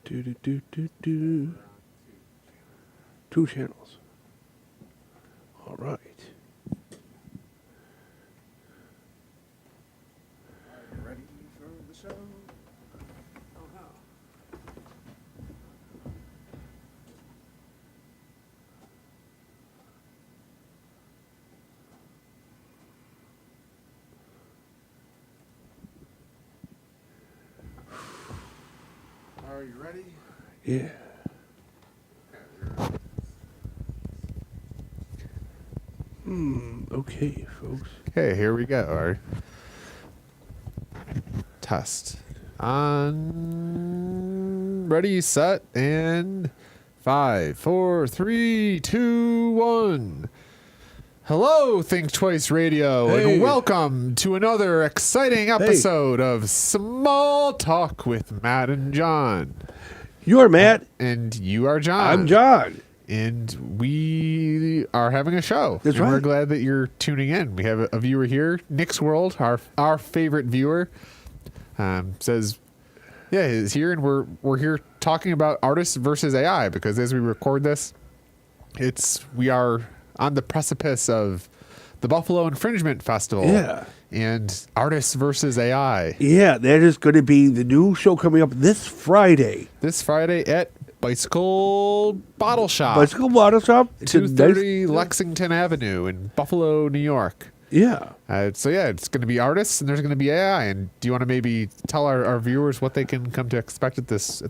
Do. Two channels. All right. Are you ready for the show? Are you ready? Yeah. Okay, folks. Okay, here we go. Our test. On ready, set, and 5, 4, 3, 2, 1. Hello, Think Twice Radio, Hey. and welcome to another exciting episode of Small Talk with Matt and John. You're Matt. And you are John. I'm John. And we are having a show. That's and right. We're glad that you're tuning in. We have a viewer here, Nick's World, our favorite viewer, says, yeah, he's here, and we're here talking about artists versus AI, because as we record this, we are on the precipice of the Buffalo Infringement Festival. Yeah. And artists versus AI. Yeah, that is going to be the new show coming up this Friday. This Friday at Bicycle Bottle Shop. Bicycle Bottle Shop. It's a 230 nice- Lexington Avenue in Buffalo, New York. Yeah. So yeah, it's going to be artists and there's going to be AI. And do you want to maybe tell our viewers what they can come to expect at this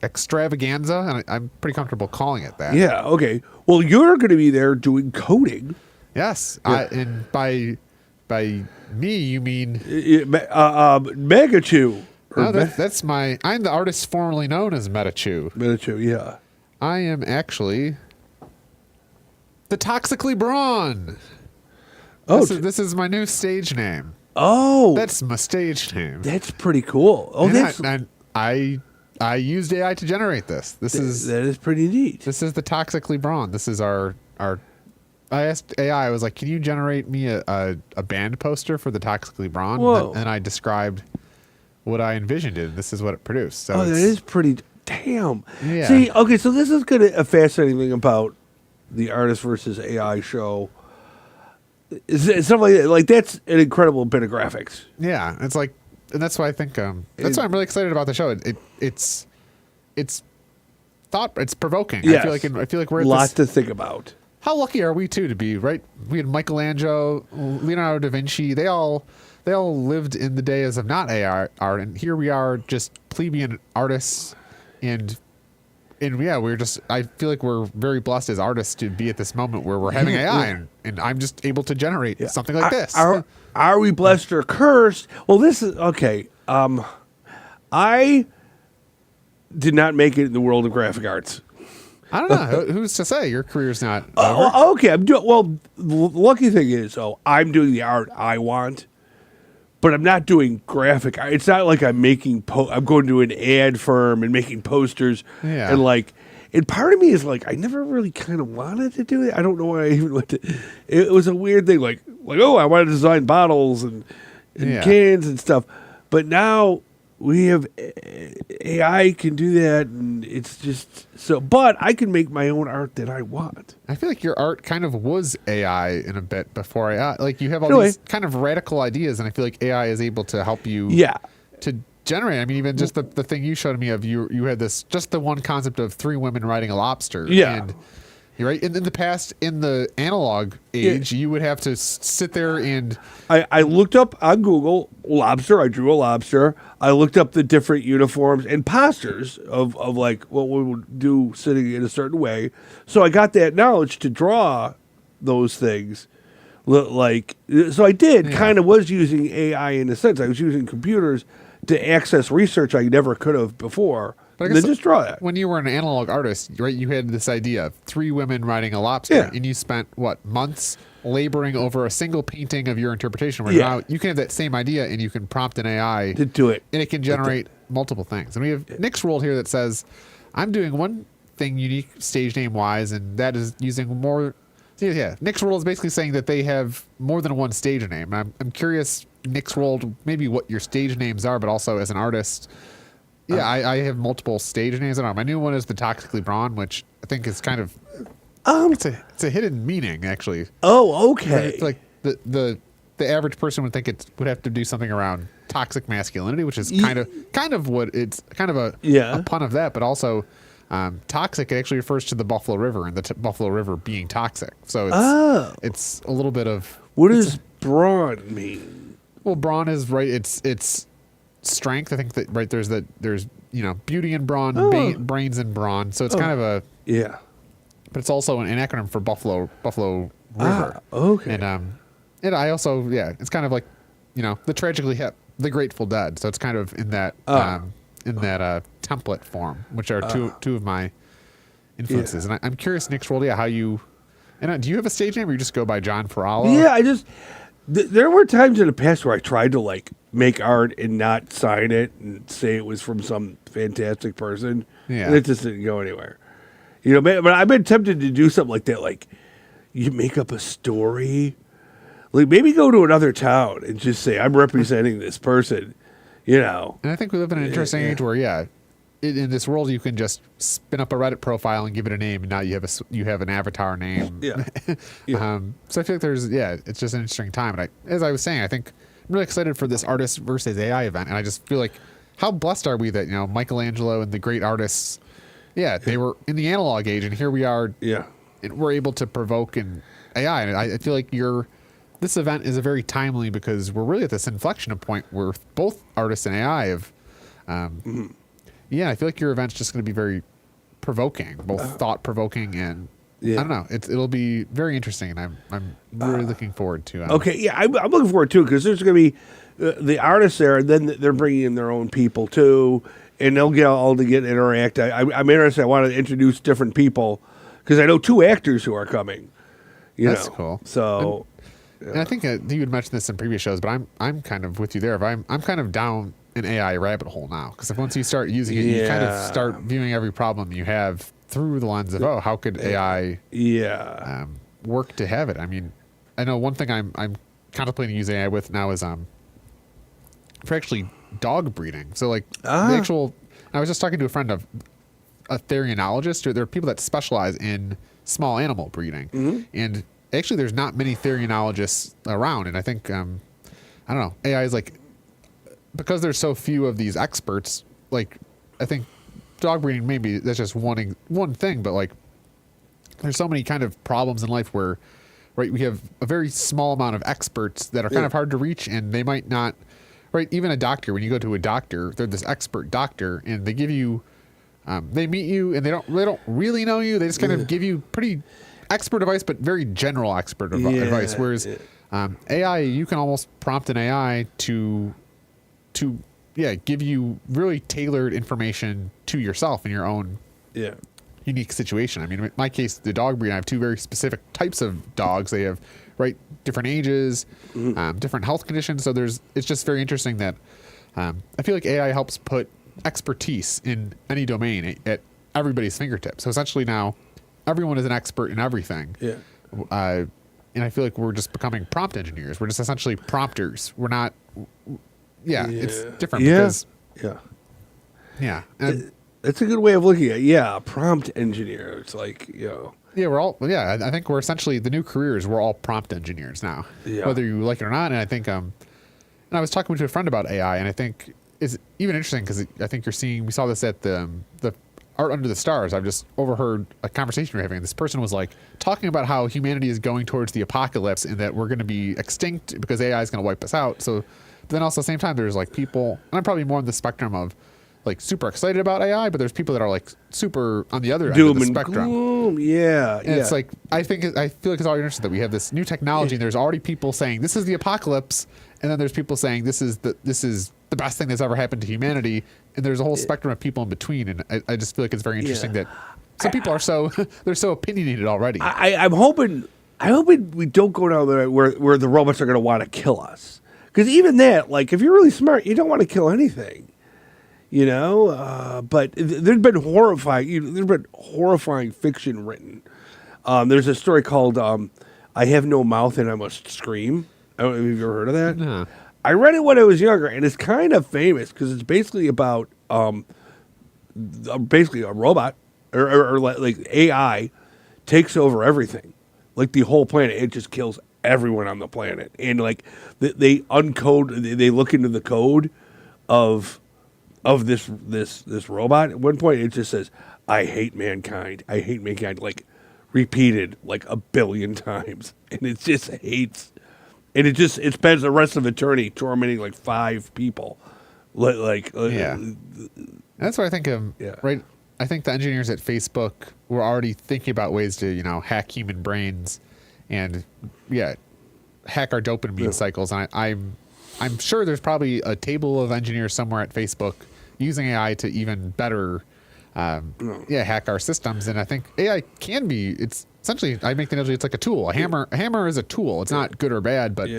extravaganza? And I'm pretty comfortable calling it that. Yeah, okay. Well, you're going to be there doing coding. Yes. Yeah. And by me, you mean... Megachew. No, that's I'm the artist formerly known as Metachew. Megachew, yeah. I am actually the Toxically Brawn. Oh, This is my new stage name. oh, That's my stage name. that's pretty cool. Oh, And that's I used AI to generate this. That is pretty neat. is the Toxically Brawn. This is our. I asked AI. I was like, "Can you generate me a band poster for the Toxically Brawn?" Whoa. And I described what I envisioned it. And this is what it produced. So Oh, that it's- is pretty. Damn. Yeah. See, okay, so this is going to a fascinating thing about the artist versus AI show. It's something like that. Like, that's an incredible bit of graphics. Yeah, it's like, and that's why I think that's why I'm really excited about the show. It's it's provoking. Yes. I feel like we're at Lot this, to think about. how lucky are we too to be right? We had Michelangelo, Leonardo da Vinci. They all lived in the days of not AI art, and here we are, just plebeian artists, and yeah, we're just. I feel like we're very blessed as artists to be at this moment where we're having AI, and I'm just able to generate something like this. Are we blessed or cursed? Well, this is okay. I did not make it in the world of graphic arts. I don't know. Who's to say your career's not over? Oh, okay, I'm doing well. The lucky thing is, I'm doing the art I want, but I'm not doing graphic art. It's not like I'm making. I'm going to an ad firm and making posters. Yeah. And like, and part of me is like, I never really kind of wanted to do it. I don't know why I even went to. It was a weird thing. Like, oh, I want to design bottles and Yeah. cans and stuff, but now we have AI can do that, and it's just so. But I can make my own art that I want. I feel like your art kind of was AI in a bit before AI. Like you have all Anyway. these kind of radical ideas, and I feel like AI is able to help you. Yeah. To generate. I mean, even just the thing you showed me of you had this just the one concept of 3 women riding a lobster. Yeah. And you're right. And in the past, in the analog age, you would have to sit there and I looked up on Google lobster. I drew a lobster. I looked up the different uniforms and postures of like what we would do sitting in a certain way. So I got that knowledge to draw those things. Like, so I did kind of was using AI in a sense. I was using computers to access research I never could have before. But I And guess then just draw that. when you were an analog artist, right? You had this idea of 3 women riding a lobster, Yeah. and you spent months laboring over a single painting of your interpretation. Where Yeah. now you can have that same idea, and you can prompt an AI To do it. and it can generate multiple things. And we have Nick's World here that says, "I'm doing one thing unique stage name wise, and that is using more." Yeah, Nick's World is basically saying that they have more than one stage name. I'm curious, Nick's World, maybe what your stage names are, but also as an artist, Yeah, I have multiple stage names. I don't know. My new one is the Toxically Brawn, which I think is kind of it's a hidden meaning actually. Oh, okay. It's like the average person would think it would have to do something around toxic masculinity, which is kind of what it's kind of a pun of that, but also toxic. It actually refers to the Buffalo River and the Buffalo River being toxic. So it's a little bit of what does brawn mean? Well, brawn is right. It's strength. I think that right there's beauty in brawn, brains in brawn. So it's kind of a but it's also an acronym for Buffalo River. Okay. And I also it's kind of like the tragically hip, the Grateful Dead. So it's kind of in that template form, which are two of my influences. And I'm curious, Nick Schrold, how you do you have a stage name or you just go by John Ferralla? Yeah, I just there were times in the past where I tried to like make art and not sign it and say it was from some fantastic person. Yeah. And it just didn't go anywhere. But I've been tempted to do something like that. Like you make up a story, like maybe go to another town and just say, I'm representing this person, And I think we live in an interesting age where, in this world, you can just spin up a Reddit profile and give it a name, and now you have an avatar name. Yeah. So I feel like it's just an interesting time. And as I was saying, I think I'm really excited for this artist versus AI event, and I just feel like how blessed are we that Michelangelo and the great artists, they were in the analog age, and here we are. Yeah. And we're able to provoke an AI, and I feel like this event is very timely because we're really at this inflection point where both artists and AI have. I feel like your event's just going to be very provoking, both thought provoking and I don't know. It'll be very interesting, and I'm really looking forward to it. Okay, I'm looking forward too because there's going to be the artists there, and then they're bringing in their own people too, and they'll get all to interact. I'm interested. I want to introduce different people because I know 2 actors who are coming. That's cool. So. And I think you had mentioned this in previous shows, but I'm kind of with you there. I'm kind of down an AI rabbit hole now because once you start using it, you kind of start viewing every problem you have through the lens of how could AI work to have it. I mean, I know one thing I'm contemplating using AI with now is for actually dog breeding. So like the actual, I was just talking to a friend of a therianologist. There are people that specialize in small animal breeding, and actually, there's not many therianologists around, and I think I don't know. AI is like because there's so few of these experts. Like I think dog breeding maybe that's just one thing, but like there's so many kind of problems in life where we have a very small amount of experts that are kind of hard to reach, and they might not even a doctor. When you go to a doctor, they're this expert doctor, and they give you they meet you, and they don't really know you. They just kind of give you pretty expert advice, but very general expert advice. Whereas AI, you can almost prompt an AI to give you really tailored information to yourself in your own unique situation. I mean, in my case, the dog breed, I have 2 very specific types of dogs. They have different ages, different health conditions. So it's just very interesting that I feel like AI helps put expertise in any domain at everybody's fingertips. So essentially now, everyone is an expert in everything. Yeah. And I feel like we're just becoming prompt engineers. We're just essentially prompters. We're not. It's different because. Yeah. And it's a good way of looking at it. Yeah, prompt engineer. It's like, Yeah, we're all. Yeah, I think we're essentially the new careers. We're all prompt engineers now, whether you like it or not. And I think, and I was talking to a friend about AI, and I think it's even interesting because I think we saw this at the Art Under the Stars. I've just overheard a conversation we're having. This person was like talking about how humanity is going towards the apocalypse and that we're going to be extinct because AI is going to wipe us out. So then also at the same time, there's like people, and I'm probably more on the spectrum of like super excited about AI, but there's people that are like super on the other end of the spectrum. Gloom. Yeah. And it's like, I feel like it's all interesting that we have this new technology and there's already people saying this is the apocalypse. And then there's people saying this is the best thing that's ever happened to humanity. And there's a whole spectrum of people in between. And I just feel like it's very interesting that some people are they're so opinionated already. I'm hoping we don't go down there where the robots are going to want to kill us. Because even that, like, if you're really smart, you don't want to kill anything. But there's been horrifying fiction written. There's a story called I Have No Mouth and I Must Scream. I don't know if you've ever heard of that. No. I read it when I was younger, and it's kind of famous because it's basically about basically a robot or like AI takes over everything, like the whole planet. It just kills everyone on the planet, and like they uncode, they look into the code of this robot. At one point, it just says, "I hate mankind. I hate mankind," like repeated like a billion times, and it just hates. And it spends the rest of eternity tormenting like 5 people, Yeah. That's what I think of, Yeah. right? I think the engineers at Facebook were already thinking about ways to, hack human brains and, hack our dopamine cycles. And I'm sure there's probably a table of engineers somewhere at Facebook using AI to even better, hack our systems. And I think AI can be, it's essentially, I make the analogy, it's like a tool. A hammer is a tool. It's not good or bad, but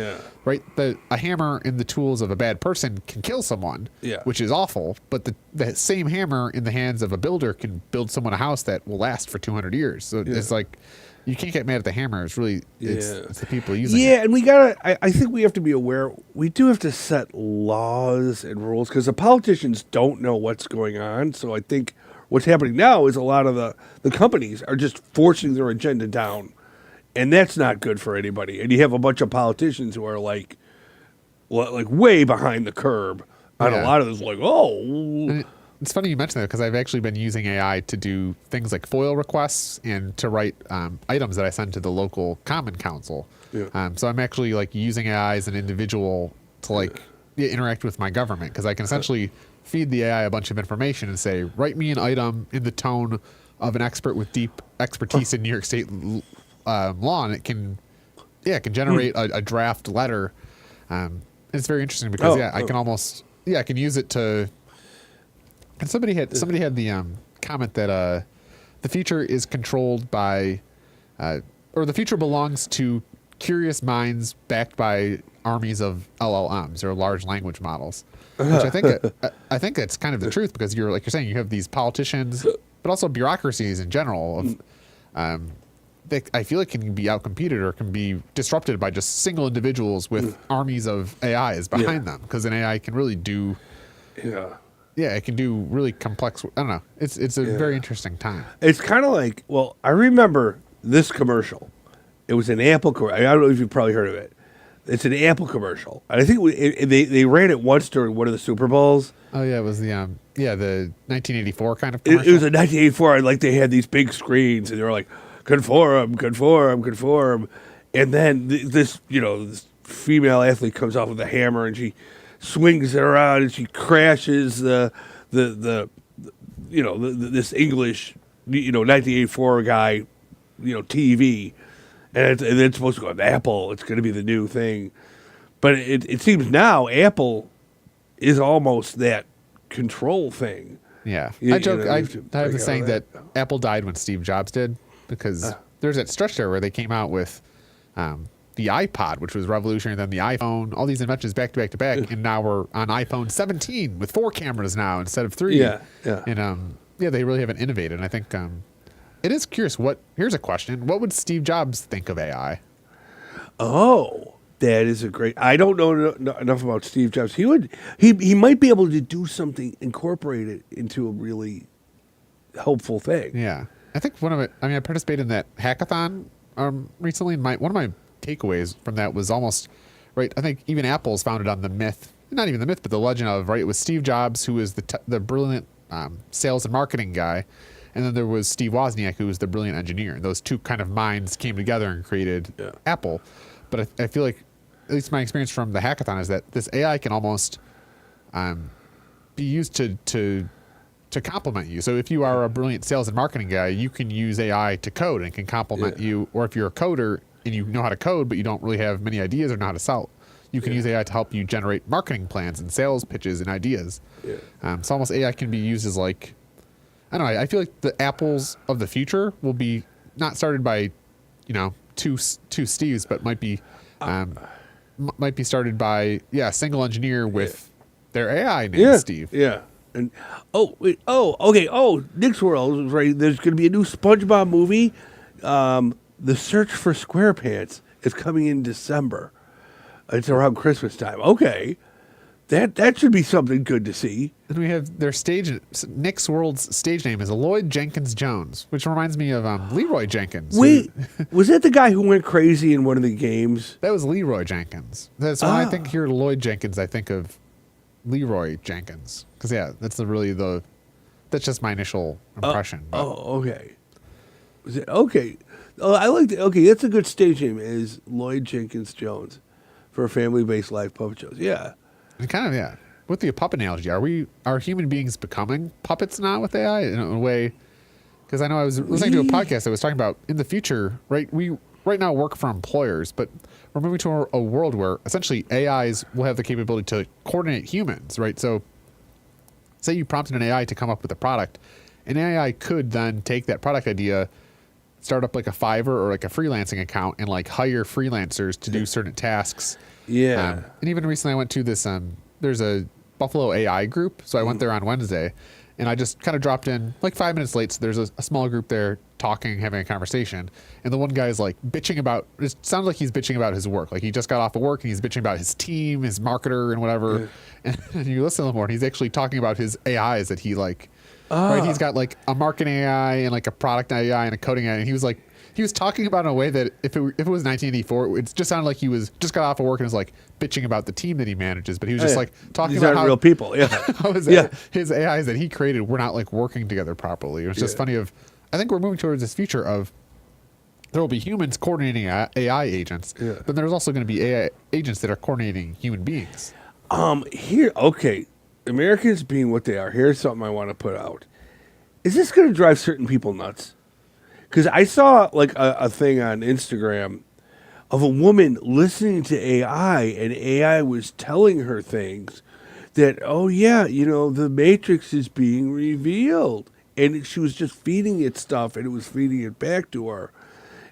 right, a hammer in the tools of a bad person can kill someone, which is awful. But the same hammer in the hands of a builder can build someone a house that will last for 200 years. So it's like, you can't get mad at the hammer. It's really, it's the people using it. Yeah, and we gotta. I think we have to be aware. We do have to set laws and rules because the politicians don't know what's going on. So I think what's happening now is a lot of the companies are just forcing their agenda down, and that's not good for anybody. And you have a bunch of politicians who are like way behind the curb on a lot of this. Like, And it's funny you mentioned that because I've actually been using AI to do things like FOIL requests and to write items that I send to the local Common Council. So I'm actually like using AI as an individual to like interact with my government because I can essentially feed the AI a bunch of information and say, write me an item in the tone of an expert with deep expertise in New York State law, and it can generate a draft letter. It's very interesting because I can almost I can use it to. And somebody had the comment that the future is controlled by, or the future belongs to curious minds backed by armies of LLMs or large language models, which I think that's kind of the truth because you're saying you have these politicians, but also bureaucracies in general of that I feel like can be outcompeted or can be disrupted by just single individuals with armies of AIs behind them because an AI can really do. Yeah, it can do really complex. I don't know. It's a very interesting time. It's kind of like, I remember this commercial. It was an Apple commercial. I don't know if you've probably heard of it. It's an Apple commercial. And I think they ran it once during one of the Super Bowls. Oh, yeah. It was the 1984 kind of commercial. It was a 1984. Like they had these big screens and they were like, conform. And then this female athlete comes off with a hammer and she swings it around and she crashes this English 1984 guy TV, and it's supposed to go on Apple. It's going to be the new thing, but it seems now Apple is almost that control thing. Yeah, I joke. I have the saying that Apple died when Steve Jobs did because there's that stretch there where they came out with the iPod, which was revolutionary, then the iPhone, all these inventions back to back to back, and now we're on iPhone 17 with 4 cameras now instead of 3. And they really haven't innovated. And I think it is curious. Here's a question: what would Steve Jobs think of AI? Oh, that is a great. I don't know enough about Steve Jobs. He might be able to do something, incorporate it into a really helpful thing. Yeah, I think I participated in that hackathon recently. And one of my takeaways from that was almost right. I think even Apple's founded on the myth, not even the myth, but the legend of right. It was Steve Jobs who was the brilliant sales and marketing guy, and then there was Steve Wozniak who was the brilliant engineer. Those two kind of minds came together and created Apple. But I feel like, at least my experience from the hackathon is that this AI can almost be used to complement you. So if you are a brilliant sales and marketing guy, you can use AI to code and it can complement you. Or if you're a coder and you know how to code, but you don't really have many ideas or know how to sell, you can use AI to help you generate marketing plans and sales pitches and ideas. So almost AI can be used as like, I don't know, I feel like the Apples of the future will be not started by, two Steves, but might be started by a single engineer with their AI named Steve. Yeah. And Nick's World is right. There's going to be a new SpongeBob movie. The Search for SquarePants is coming in December. It's around Christmas time. Okay, That should be something good to see. And we have their stage. Nick's World's stage name is Lloyd Jenkins Jones, which reminds me of Leroy Jenkins. Wait, was that the guy who went crazy in one of the games? That was Leroy Jenkins. That's when I think here Lloyd Jenkins, I think of Leroy Jenkins. Because that's that's just my initial impression. Okay. Was it okay? Oh, I like it. Okay, that's a good stage name. Is Lloyd Jenkins Jones for family-based live puppet shows? Yeah. And kind of with the puppet analogy, are human beings becoming puppets now with AI in a way? Because I know I was listening to a podcast that was talking about in the future, right? We right now work for employers, but we're moving to a world where essentially AIs will have the capability to coordinate humans, right? So say you prompted an AI to come up with a product, an AI could then take that product idea, start up like a Fiverr or like a freelancing account and like hire freelancers to do certain tasks. Yeah. And even recently I went to this, there's a Buffalo AI group. So I went there on Wednesday and I just kind of dropped in like 5 minutes late. So there's a small group there talking, having a conversation. And the one guy's like bitching about, it sounds like he's bitching about his work. Like he just got off of work and he's bitching about his team, his marketer and whatever. Yeah. And you listen to him more and he's actually talking about his AIs that he like, right. He's got like a marketing AI and like a product AI and a coding AI. And he was talking about it in a way that if it was 1984, it just sounded like he was just got off of work and was like bitching about the team that he manages. But he was just like talking These about aren't how real people. Yeah. how his AIs that he created were not like working together properly. It was just funny. I think we're moving towards this future of there will be humans coordinating AI agents, but there's also going to be AI agents that are coordinating human beings. Americans being what they are. Here's something I want to put out. Is this going to drive certain people nuts? Because I saw like a thing on Instagram of a woman listening to AI, and AI was telling her things that, the Matrix is being revealed. And she was just feeding it stuff, and it was feeding it back to her.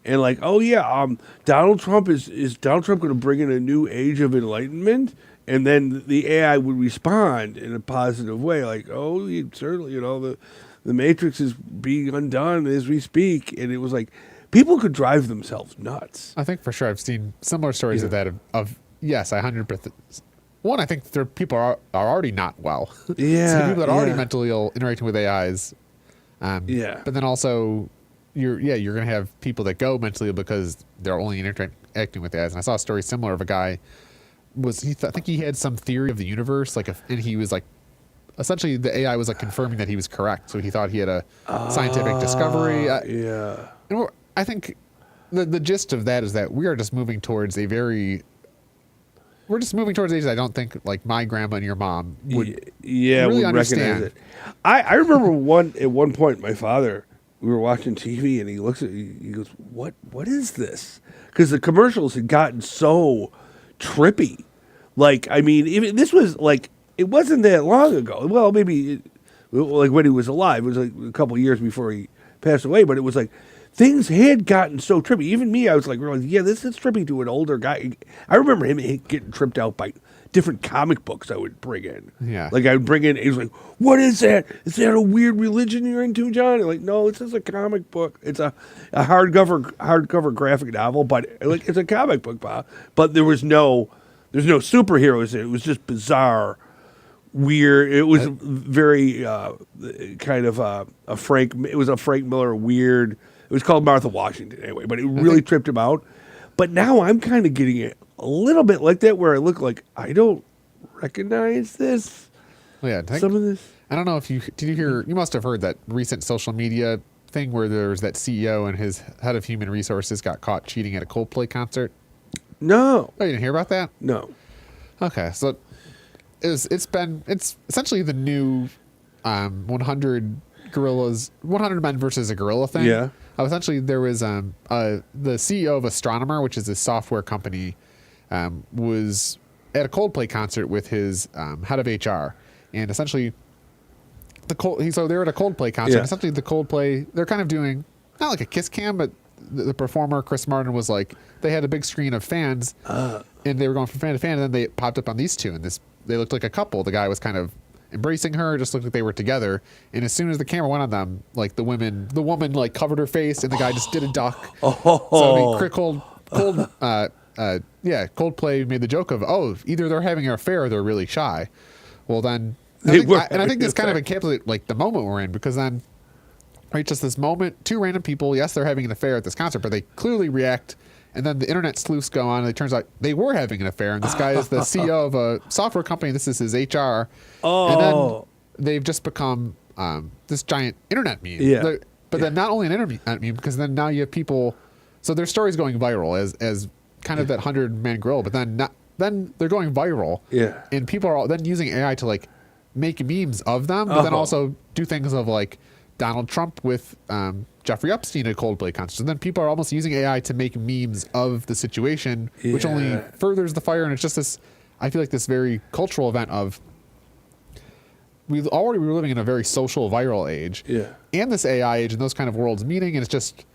And like, Donald Trump is Donald Trump going to bring in a new age of enlightenment? And then the AI would respond in a positive way, like, certainly, the Matrix is being undone as we speak. And it was like, people could drive themselves nuts. I think for sure I've seen similar stories of that. Yes, I 100%. One, I think people are already not well. Yeah. So people that are already mentally ill interacting with AIs. But then also, you're going to have people that go mentally ill because they're only interacting with AIs. And I saw a story similar of a guy. I think he had some theory of the universe, and he was like, essentially the AI was like confirming that he was correct. So he thought he had a scientific discovery. And I think the gist of that is that we are just moving towards ages I don't think like my grandma and your mom would really would understand. Recognize it. I remember at one point my father, we were watching TV and he looks at me, he goes, what is this? Because the commercials had gotten so trippy. Like, I mean, even this was like, it wasn't that long ago. Well, maybe like when he was alive, it was like a couple of years before he passed away, but it was like things had gotten so trippy. Even me, I was like, this is trippy to an older guy. I remember him getting tripped out by different comic books I would bring in. Yeah. Like I would bring in, he was like, what is that? Is that a weird religion you're into, John? And like, no, it's just a comic book. It's a hardcover graphic novel, but like it's a comic book, Bob. But there's no superheroes in it. It was just bizarre, weird. It was very kind of a Frank Miller weird. It was called Martha Washington anyway, but it really tripped him out. But now I'm kind of getting it a little bit like that, where I look like I don't recognize this. Well, some of this. I don't know if did you hear? You must have heard that recent social media thing where there was that CEO and his head of human resources got caught cheating at a Coldplay concert. No. Oh, you didn't hear about that? No. Okay, so it's essentially the new 100 men versus a gorilla thing. Yeah. Essentially, there was the CEO of Astronomer, which is a software company, was at a Coldplay concert with his head of HR, and essentially so they were at a Coldplay concert. And essentially, the Coldplay, they're kind of doing not like a kiss cam, but the performer Chris Martin was like, they had a big screen of fans, and they were going from fan to fan, and then they popped up on these two, and they looked like a couple. The guy was kind of embracing her, just looked like they were together. And as soon as the camera went on them, like the woman like covered her face, and the guy just did a duck. So I mean, cold Coldplay made the joke of, either they're having an affair or they're really shy. Well, then, They were I think this kind of having encapsulates like the moment we're in, because then, right, just this moment, two random people, yes, they're having an affair at this concert, but they clearly react, and then the internet sleuths go on, and it turns out they were having an affair, and this guy is the CEO of a software company, this is his HR, and then they've just become this giant internet meme. Yeah. But then not only an internet meme, because then now you have people, so their story's going viral as kind of that 100-man grill, but then they're going viral. Yeah. And people are then using AI to like make memes of them, but then also do things of like Donald Trump with Jeffrey Epstein at a Coldplay concert. And then people are almost using AI to make memes of the situation, which only furthers the fire. And it's just this, I feel like this very cultural event of, we were living in a very social viral age. Yeah. And this AI age and those kind of worlds meeting. And it's just,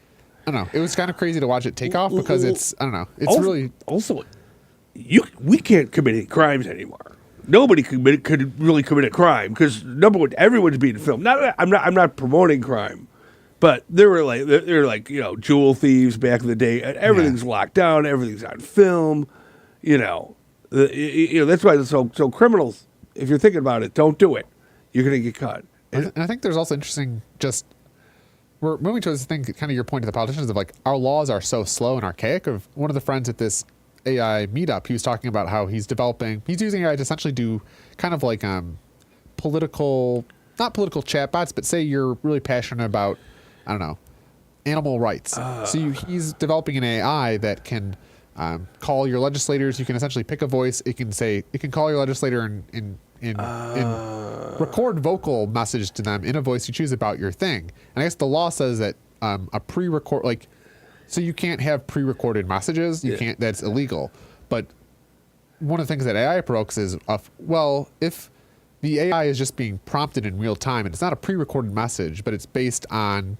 I don't know. It was kind of crazy to watch it take off because it's, I don't know. It's really. Also, we can't commit any crimes anymore. Nobody could really commit a crime because number one, everyone's being filmed. I'm not promoting crime, but they're like jewel thieves back in the day. And everything's locked down. Everything's on film. That's why so criminals. If you're thinking about it, don't do it. You're gonna get caught. And I think there's also interesting. Just we're moving towards the thing, kind of your point to the politicians of like our laws are so slow and archaic. Of one of the friends at this AI meetup, he was talking about how he's using AI to essentially do kind of like not political chatbots, but say you're really passionate about, I don't know, animal rights. So he's developing an AI that can call your legislators. You can essentially pick a voice. It can call your legislator and record vocal message to them in a voice you choose about your thing. And I guess the law says that a pre-record, like, so you can't have pre-recorded messages. You can't. That's illegal. But one of the things that AI provokes is, if the AI is just being prompted in real time, and it's not a pre-recorded message, but it's based on,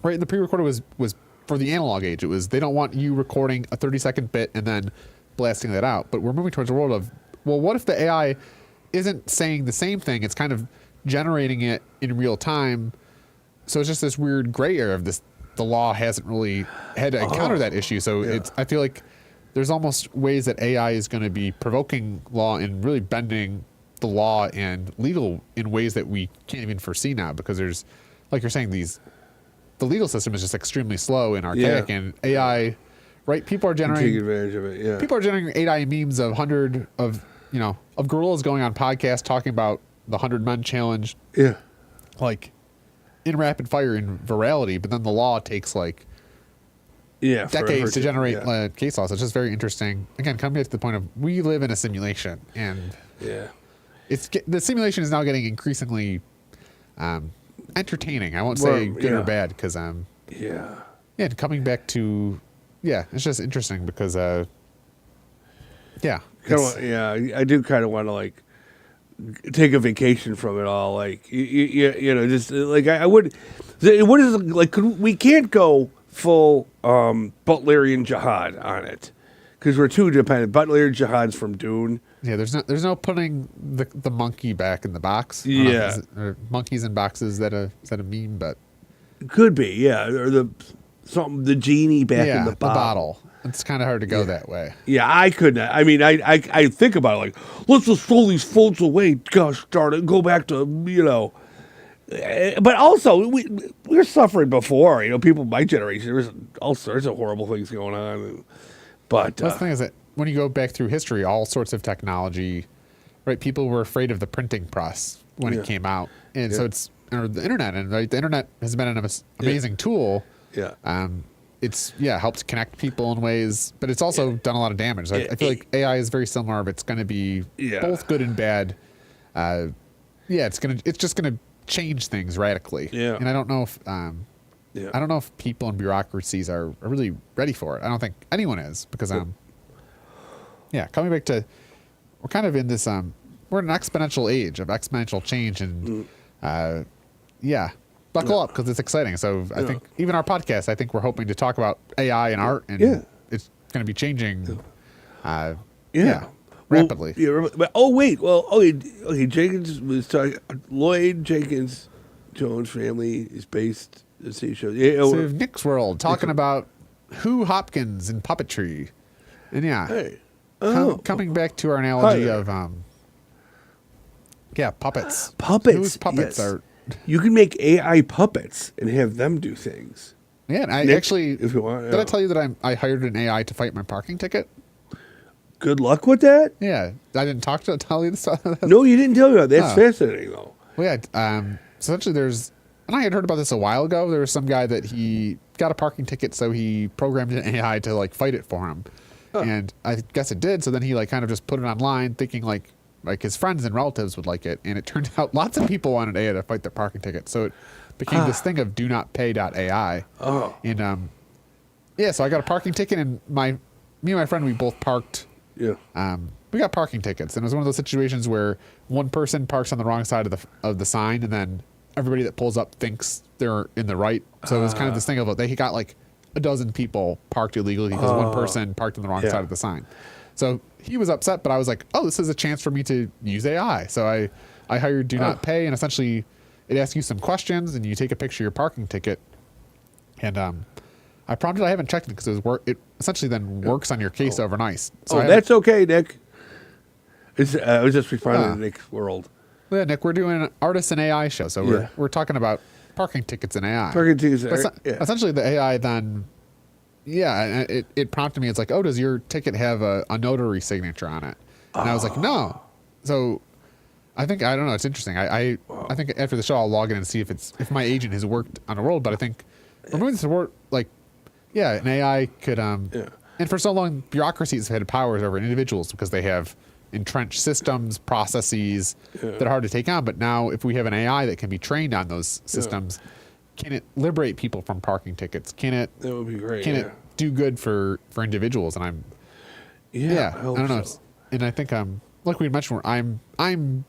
right? And the pre-recorded was for the analog age. It was, they don't want you recording a 30-second bit and then blasting that out. But we're moving towards a world of, what if the AI isn't saying the same thing? It's kind of generating it in real time. So it's just this weird gray area of this. The law hasn't really had to encounter that issue. So I feel like there's almost ways that AI is going to be provoking law and really bending the law and legal in ways that we can't even foresee now, because there's, like you're saying, the legal system is just extremely slow and archaic, and AI, right? People are generating take advantage of it. Yeah. People are generating AI memes of gorillas going on podcasts talking about the 100 Men challenge. Yeah. Like, in rapid fire in virality, but then the law takes like decades to generate case laws. It's just very interesting. Again, coming back to the point of, we live in a simulation, and the simulation is now getting increasingly entertaining. I won't say good or bad, because coming back to it's just interesting because I do kind of want to like take a vacation from it all, like just like I would. What is like? We can't go full Butlerian jihad on it because we're too dependent. Butlerian jihad's from Dune. Yeah, there's no putting the monkey back in the box. Or monkeys in boxes. Is that a meme? But could be, or the genie back in the bottle. It's kind of hard to go that way. Yeah, I couldn't. I mean, I think about it like, let's just throw these phones away. Gosh darn it, go back to, But also, we're suffering before. People my generation, there's all sorts of horrible things going on. But the thing is that when you go back through history, all sorts of technology, right? People were afraid of the printing press when it came out. And so or the internet. And the internet has been an amazing tool. Yeah. It's helped connect people in ways, but it's also done a lot of damage. I feel like AI is very similar, but it's going to be both good and bad. It's just gonna change things radically. Yeah. And I don't know if people and bureaucracies are really ready for it. I don't think anyone is, because coming back to, we're kind of in this we're in an exponential age of exponential change, and buckle up, because it's exciting. So I think even our podcast, I think we're hoping to talk about AI and art, and it's going to be changing rapidly. Jenkins was talking, Lloyd Jenkins Jones family is based in the show. So we have Nick's World talking about Hugh Hopkins and puppetry. And yeah, Hey. coming back to our analogy Hi. of puppets. Puppets. Whose puppets yes. are? You can make AI puppets and have them do things. Yeah, and I Nick, actually if you want, did I tell you that I hired an AI to fight my parking ticket? Good luck with that. Yeah, I didn't tell you this. No, you didn't tell me that. That's Oh. fascinating, though. Well, yeah. So essentially, and I had heard about this a while ago. There was some guy that he got a parking ticket, so he programmed an AI to like fight it for him, and I guess it did. So then he like kind of just put it online, thinking like his friends and relatives would like it, and it turned out lots of people wanted AI to fight their parking ticket. So it became this thing of do not pay.ai. Oh. And yeah, so I got a parking ticket, and me and my friend, we both parked. Yeah. We got parking tickets, and it was one of those situations where one person parks on the wrong side of the sign, and then everybody that pulls up thinks they're in the right. So it was kind of this thing of they got like a dozen people parked illegally because one person parked on the wrong side of the sign. So he was upset, but I was like, oh, this is a chance for me to use AI. So I hired Do Not Pay, and essentially it asks you some questions, and you take a picture of your parking ticket, and I prompted I haven't checked it because it essentially then works on your case overnight. So that's okay, Nick. I was just responding to Nick's world. Yeah, Nick, we're doing an artist and AI show, so we're talking about parking tickets and AI. Parking tickets. Essentially, the AI then, it prompted me. It's like, oh, does your ticket have a notary signature on it? And I was like, no. So I don't know. It's interesting. I think after the show, I'll log in and see if my agent has worked on a roll. But I think we're moving toward an AI could and for so long bureaucracies have had powers over individuals because they have entrenched systems, processes that are hard to take on. But now if we have an AI that can be trained on those systems, can it liberate people from parking tickets? That would be great. Can it do good for individuals? And I don't know. So. And I think like we mentioned, I'm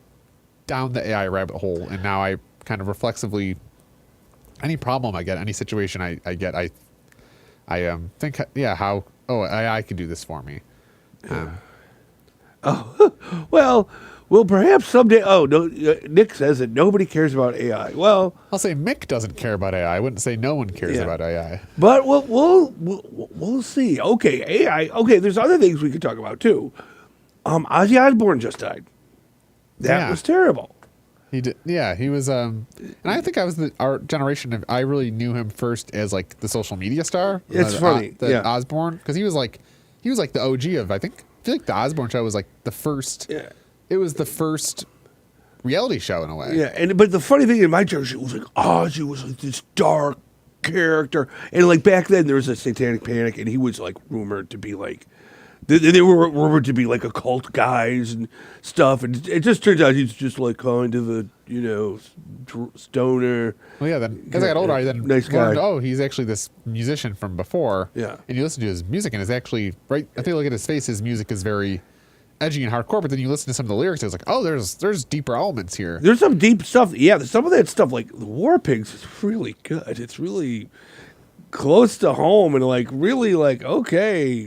down the AI rabbit hole, and now I kind of reflexively any problem I get, any situation I get, I think how AI can do this for me. Well, perhaps someday. Oh no, Nick says that nobody cares about AI. Well, I'll say Mick doesn't care about AI. I wouldn't say no one cares about AI. But we'll see. Okay, AI. Okay, there's other things we could talk about too. Ozzy Osbourne just died. That was terrible. He did. Yeah, he was. And I think I was our generation. I really knew him first as like the social media star. It's funny. Osbourne, because he was like the OG of. I feel like the Osbourne show was like the first. Yeah. It was the first reality show in a way. Yeah, but the funny thing in my generation was like Ozzy was like this dark character, and like back then there was a Satanic Panic, and he was like rumored to be like. They were rumored to be like occult guys and stuff, and it just turns out he's just like kind of a stoner. Well, yeah. Then as I got older, I then nice learned, guy. oh, he's actually this musician from before. Yeah. And you listen to his music, and it's actually right. I think look at his face. His music is very edgy and hardcore. But then you listen to some of the lyrics, it's like, oh, there's deeper elements here. There's some deep stuff. Yeah, some of that stuff like the War Pigs is really good. It's really close to home and like really like okay,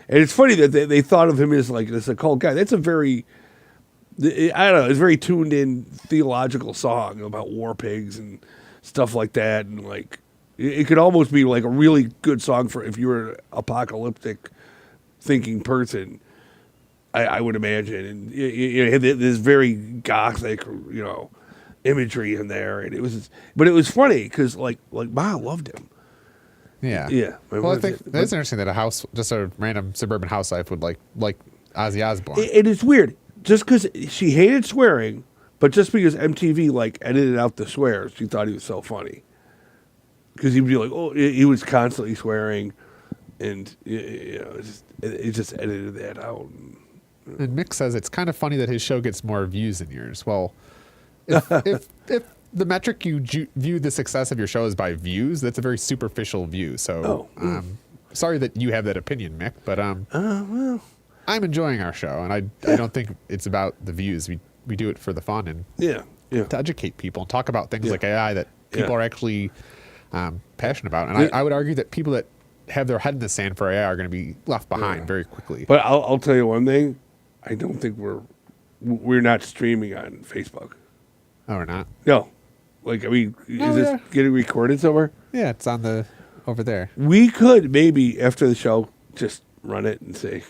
And it's funny that they thought of him as like this occult guy. That's a very, I don't know, it's a very tuned in theological song about war pigs and stuff like that. And like, it could almost be like a really good song for if you were an apocalyptic thinking person, I would imagine. And it had this very gothic, imagery in there. And but it was funny because like Ma loved him. Yeah. Yeah. Well, I think that's interesting that a house, just a random suburban housewife would like Ozzy Osbourne. It is weird. Just because she hated swearing, but just because MTV like edited out the swears, she thought he was so funny. Because he'd be like, oh, he was constantly swearing, and it just edited that out. And Mick says it's kind of funny that his show gets more views than yours. Well, if the metric you view the success of your show is by views, that's a very superficial view. So, sorry that you have that opinion, Mick. But well, I'm enjoying our show, and I don't think it's about the views. We do it for the fun and to educate people and talk about things like AI that people are actually passionate about. And I would argue that people that have their head in the sand for AI are going to be left behind very quickly. But I'll tell you one thing: I don't think we're not streaming on Facebook. Oh, we're not? No. Like, I mean, is this getting recorded somewhere? Yeah, it's on over there. We could maybe, after the show, just run it and see.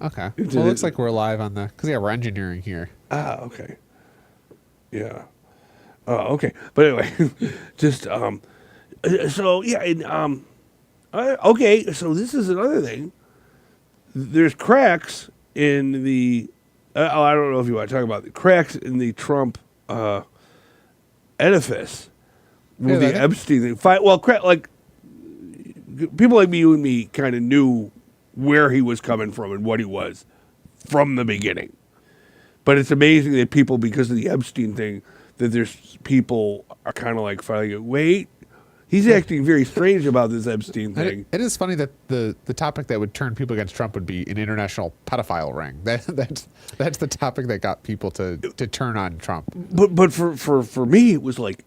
Okay. Well, it looks like we're live on the, because we're engineering here. Ah, okay. Yeah. Okay. But anyway, just so yeah, and okay. So this is another thing. There's cracks in the. I don't know if you want to talk about the cracks in the Trump edifice with the Epstein thing. Well, like people like you and me kind of knew where he was coming from and what he was from the beginning. But it's amazing that people, because of the Epstein thing, that there's people are kind of like finally go, wait, he's acting very strange about this Epstein thing. It is funny that the topic that would turn people against Trump would be an international pedophile ring. That's the topic that got people to turn on Trump. But for me, it was like,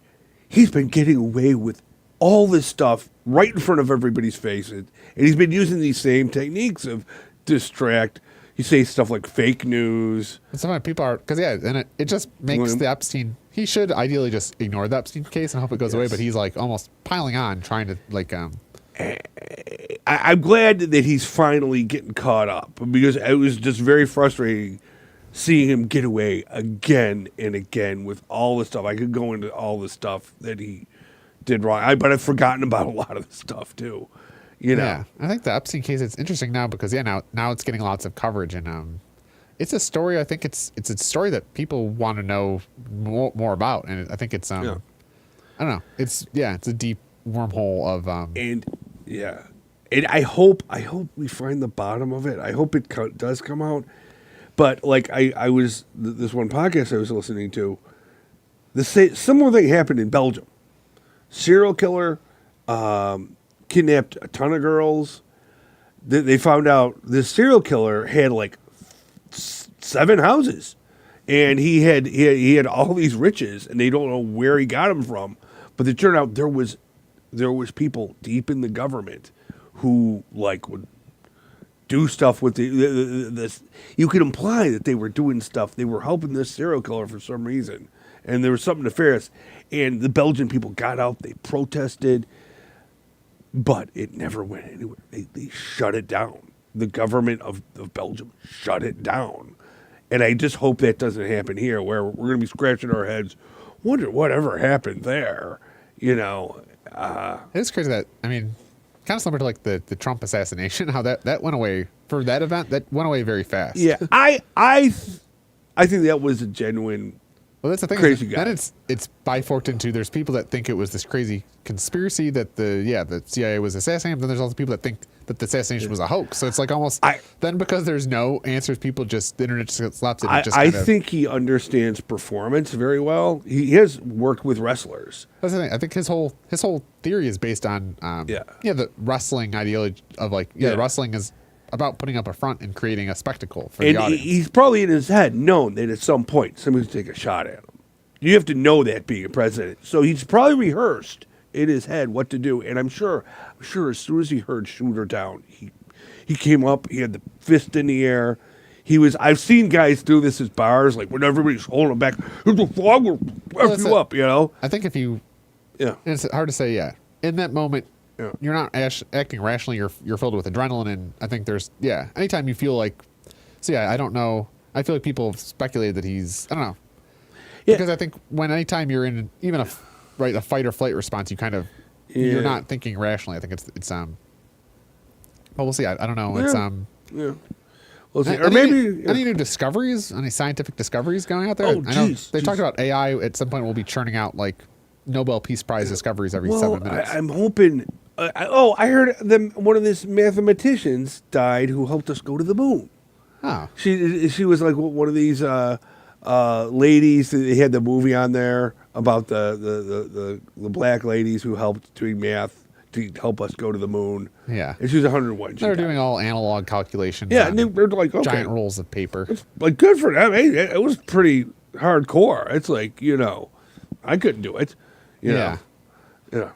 he's been getting away with all this stuff right in front of everybody's faces. And he's been using these same techniques of distract. You say stuff like fake news. And some people are, because and it just makes the Epstein, he should ideally just ignore the Epstein case and hope it goes away, but he's like almost piling on, trying to like. I'm glad that he's finally getting caught up, because it was just very frustrating seeing him get away again and again with all the stuff. I could go into all the stuff that he did wrong, but I've forgotten about a lot of the stuff too. You know? Yeah, I think the Epstein case is interesting now because now it's getting lots of coverage, and it's a story. I think it's a story that people want to know more about, and I think it's I don't know. It's a deep wormhole of and I hope we find the bottom of it. I hope it does come out. But like I was this one podcast I was listening to, similar thing happened in Belgium. Serial killer. Kidnapped a ton of girls. They found out this serial killer had like 7 houses, and he had all these riches, and they don't know where he got them from. But it turned out there was people deep in the government who like would do stuff with this. You could imply that they were doing stuff. They were helping this serial killer for some reason, and there was something nefarious. And the Belgian people got out. They protested. But it never went anywhere. They shut it down. The government of Belgium shut it down. And I just hope that doesn't happen here, where we're going to be scratching our heads, wonder whatever happened there. You know. It's crazy that, I mean, kind of similar to like the Trump assassination, how that went away for that event. That went away very fast. Yeah, I think that was a genuine. Well, that's the thing. Crazy guy. Then it's biforked into, there's people that think it was this crazy conspiracy that the CIA was assassinating him. Then there's also people that think that the assassination was a hoax. So it's like almost then because there's no answers, people just the internet just slaps it. I think he understands performance very well. He has worked with wrestlers. That's the thing. I think his whole theory is based on the wrestling ideology of wrestling is about putting up a front and creating a spectacle for the audience. He's probably in his head known that at some point somebody's going to take a shot at him. You have to know that being a president. So he's probably rehearsed in his head what to do. And I'm sure as soon as he heard shoot her down, he came up, he had the fist in the air. I've seen guys do this at bars, like when everybody's holding him back, here's the flag, we'll F you up, you know? I think it's hard to say, in that moment, you're not acting rationally. You're filled with adrenaline, and I think there's anytime you feel like, I don't know. I feel like people have speculated that he's, I don't know, because I think anytime you're in even a fight or flight response, you kind of you're not thinking rationally. I think it's well, we'll see. I don't know. It's We'll see. Or maybe any new discoveries, any scientific discoveries going out there? Oh, I know they talked about AI at some point will be churning out like Nobel Peace Prize discoveries every 7 minutes. I'm hoping. I heard one of these mathematicians died who helped us go to the moon. Oh, she was like one of these ladies. They had the movie on there about the black ladies who helped doing math to help us go to the moon. Yeah, and she was 101. They're doing all analog calculations. Yeah, and they're like giant rolls of paper. It's like good for them. It was pretty hardcore. It's like I couldn't do it. Yeah.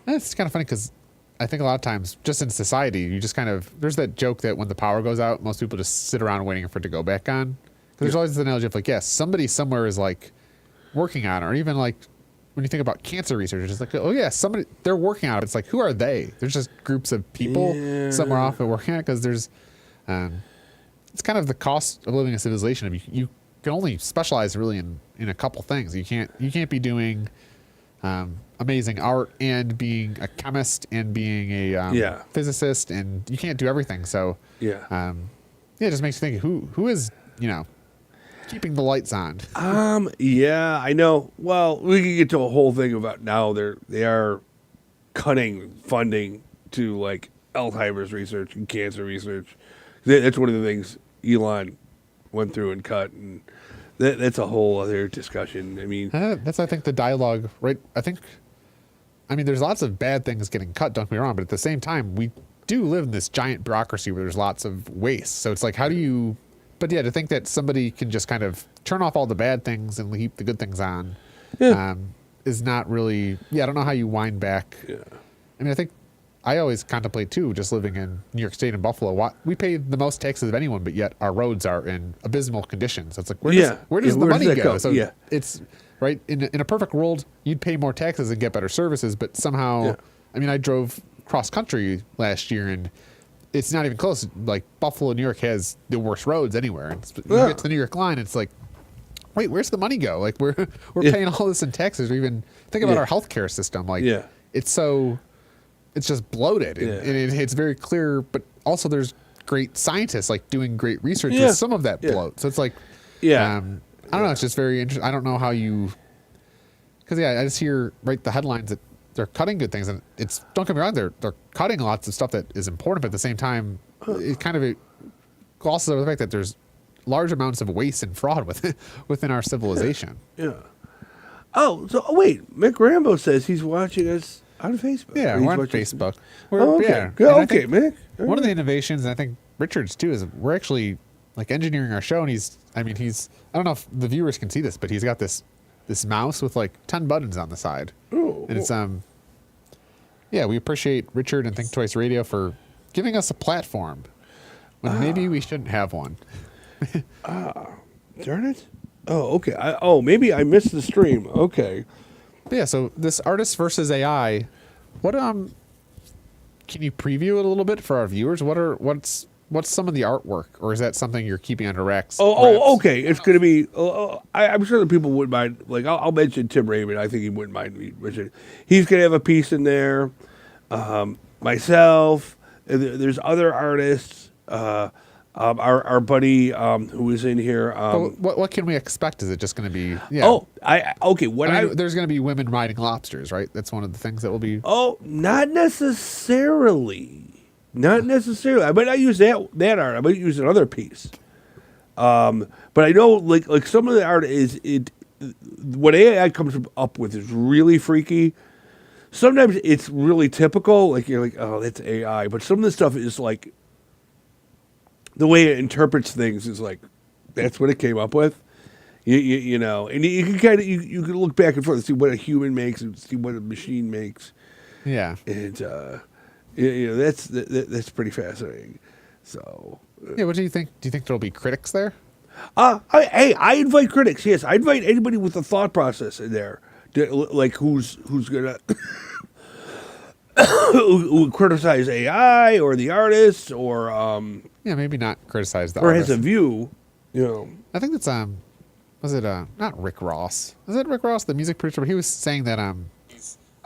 It's kind of funny because I think a lot of times, just in society, you just kind of there's that joke that when the power goes out, most people just sit around waiting for it to go back on. Because there's always this analogy of like, somebody somewhere is like working on it, or even like when you think about cancer research, it's just like, somebody they're working on it. It's like, who are they? There's just groups of people somewhere off and working on it because there's It's kind of the cost of living a civilization. I mean, you can only specialize really in a couple things. You can't be doing amazing art and being a chemist and being a physicist, and you can't do everything. So it just makes you think who is keeping the lights on. Yeah, I know. Well, we can get to a whole thing about now they are cutting funding to like Alzheimer's research and cancer research. That's one of the things Elon went through and cut, and that's a whole other discussion. I mean, that's I think the dialogue, right? I mean, there's lots of bad things getting cut. Don't get me wrong, but at the same time, we do live in this giant bureaucracy where there's lots of waste. So it's like, how do you? But yeah, to think that somebody can just kind of turn off all the bad things and keep the good things on, is not really. Yeah, I don't know how you wind back. Yeah. I mean, I think I always contemplate too, just living in New York State and Buffalo. We pay the most taxes of anyone, but yet our roads are in abysmal condition. So it's like, where does the money go? So it's right in a perfect world, you'd pay more taxes and get better services, but somehow, I mean, I drove cross country last year and it's not even close. Like Buffalo, New York has the worst roads anywhere. And you get to the New York line, it's like, wait, where's the money go? Like we're paying all this in taxes. Or even think about our healthcare system. Like it's just bloated, and it's very clear. But also, there's great scientists like doing great research with some of that bloat. So it's like, I don't know. It's just very interesting. I don't know how you, because I just hear the headlines that they're cutting good things, and it's, don't get me wrong, they're cutting lots of stuff that is important, but at the same time, it kind of glosses over the fact that there's large amounts of waste and fraud within our civilization. Yeah. Oh, so wait, Mick Rambo says he's watching us on Facebook. Yeah, we're on Facebook. Okay, okay, Mick. One of the innovations, and I think Richard's too, is we're actually like engineering our show, and he's I don't know if the viewers can see this, but he's got this mouse with like 10 buttons on the side. Oh, and it's we appreciate Richard and Think Twice Radio for giving us a platform when maybe we shouldn't have one. Darn it. Oh, okay. Maybe I missed the stream. Okay. But yeah, so this artist versus AI, what can you preview it a little bit for our viewers? What's some of the artwork, or is that something you're keeping under wraps? Okay. It's going to be. I'm sure that people wouldn't mind. Like I'll mention Tim Raymond. I think he wouldn't mind me mentioning. He's going to have a piece in there. Myself. There's other artists. Our buddy who is in here. What can we expect? Is it just going to be? Yeah. Oh, there's going to be women riding lobsters, right? That's one of the things that will be. Oh, not necessarily. Not necessarily. I might not use that art. I might use another piece. But I know, like some of the art is what AI comes up with is really freaky. Sometimes it's really typical. Like you're like, oh, that's AI. But some of the stuff is like. The way it interprets things is like, that's what it came up with, you know, and you can kind of you can look back and forth and see what a human makes and see what a machine makes, and that's pretty fascinating. So what do you think? Do you think there'll be critics there? I invite critics. Yes, I invite anybody with a thought process in there, like who's gonna. Who criticize AI or the artist or maybe not criticize the or artist. has a view, you know. I think that's was it not Rick Ross? Is it Rick Ross, the music producer? He was saying that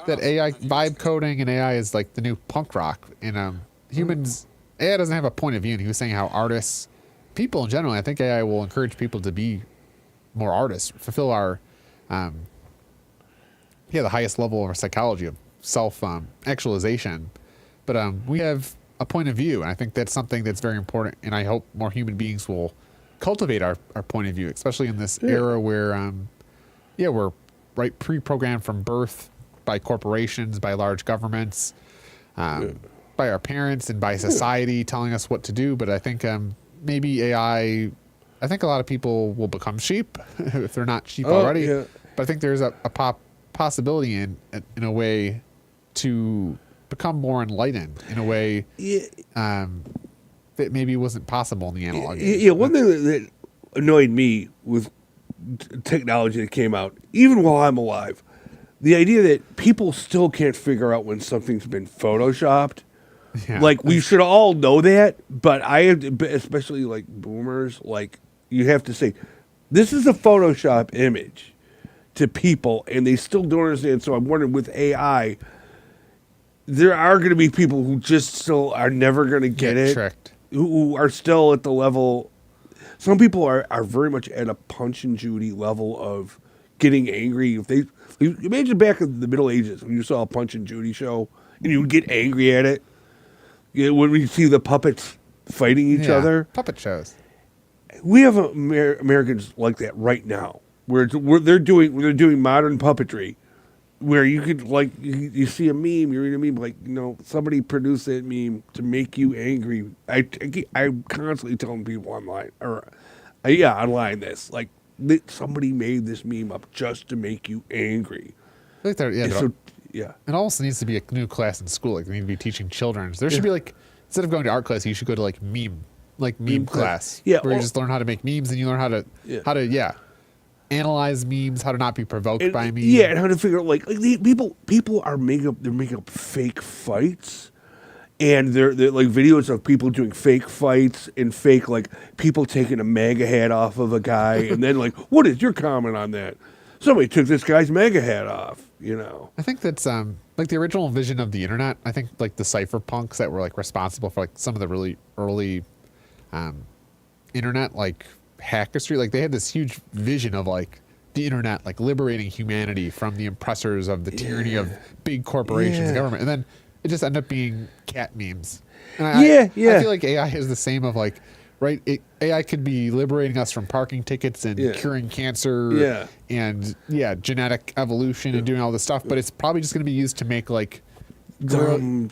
that AI vibe coding and AI is like the new punk rock, and humans AI doesn't have a point of view, and he was saying how artists, people in general, I think AI will encourage people to be more artists, fulfill our the highest level of our psychology of self actualization, but we have a point of view, and I think that's something that's very important, and I hope more human beings will cultivate our point of view, especially in this era where we're pre-programmed from birth by corporations, by large governments, by our parents, and by society telling us what to do. But I think maybe AI, I think a lot of people will become sheep if they're not sheep already. But I think there's a possibility in a way to become more enlightened in a way that maybe wasn't possible in the analog age. Yeah, one thing that annoyed me with technology that came out, even while I'm alive, the idea that people still can't figure out when something's been photoshopped Yeah. Like we should all know that, but especially like boomers, like you have to say, this is a Photoshop image to people, and they still don't understand. So I'm wondering with AI, there are going to be people who just still are never going to get it, tricked. who are still at the level. Some people are very much at a Punch and Judy level of getting angry. If they imagine back in the Middle Ages when you saw a Punch and Judy show and you would get angry at it, when we see the puppets fighting each other. Puppet shows. We have Americans like that right now, where they're doing modern puppetry, where you could like you see a meme, you read a meme like somebody produced that meme to make you angry. I'm constantly telling people online online this like somebody made this meme up just to make you angry. I think Yeah. it almost needs to be a new class in school. Like they need to be teaching children. There should be like instead of going to art class, you should go to like meme class. Yeah, where you just learn how to make memes and you learn how to analyze memes, how to not be provoked by memes. Yeah, and how to figure out like people are making up fake fights, and they're like videos of people doing fake fights and fake like people taking a MAGA hat off of a guy, and then like, what is your comment on that? Somebody took this guy's MAGA hat off. I think that's like the original vision of the internet. I think like the cypherpunks that were like responsible for like some of the really early internet like hack history, like they had this huge vision of like the internet like liberating humanity from the oppressors of the tyranny of big corporations and government, and then it just ended up being cat memes. And I feel like AI is the same of like AI could be liberating us from parking tickets and curing cancer and genetic evolution and doing all this stuff, but it's probably just going to be used to make like dumb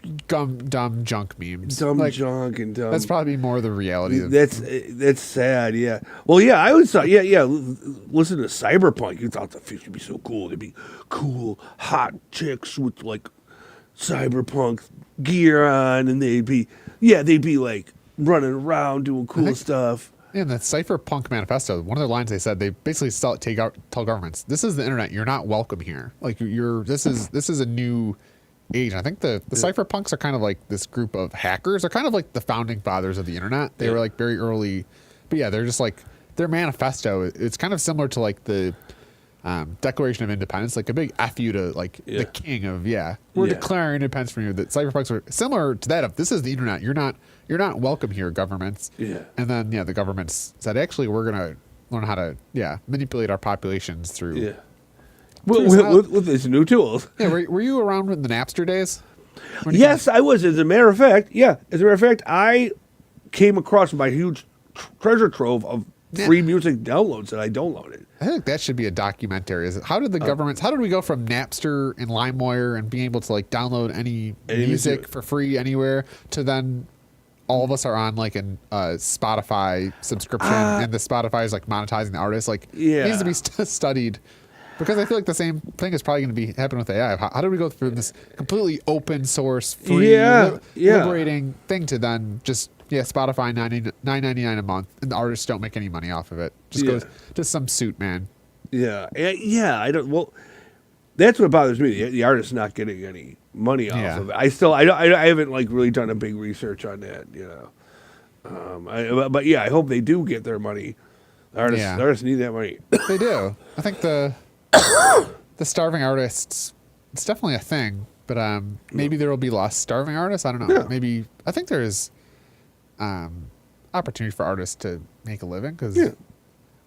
junk memes. Junk and dumb. That's probably more the reality. That's sad. Yeah. Well, yeah. I always thought. Yeah. Listen to Cyberpunk. You thought the future would be so cool. There'd be cool, hot chicks with like cyberpunk gear on, and they'd be like running around doing cool stuff. In the Cypherpunk manifesto, one of the lines they said, they basically tell governments, "This is the internet. You're not welcome here. Like this is a new age." And I think the cypherpunks are kind of like this group of hackers. They're kind of like the founding fathers of the internet. They were like very early, but they're just like their manifesto. It's kind of similar to like the Declaration of Independence, like a big F you to like the king of we're declaring independence from you. That cypherpunks are similar to that of this is the internet. You're not welcome here, governments. Yeah. And then the governments said actually we're gonna learn how to manipulate our populations through. With these new tools. Yeah, were you around in the Napster days? Yes, I was. As a matter of fact, I came across my huge treasure trove of free music downloads that I downloaded. I think that should be a documentary. How did the governments? How did we go from Napster and LimeWire and being able to like download any music for free anywhere to then all of us are on like a Spotify subscription and the Spotify is like monetizing the artist? Like it needs to be studied. Because I feel like the same thing is probably going to be happening with AI. How do we go from this completely open source, free, liberating thing to then just Spotify $9.99 a month, and the artists don't make any money off of it? Just goes to some suit man. I don't. Well, that's what bothers me. The artist's not getting any money off of it. I haven't like really done a big research on that. But I hope they do get their money. Artists need that money. They do. I think the starving artists, it's definitely a thing, but maybe there will be less starving artists. I don't know. Maybe I think there is opportunity for artists to make a living because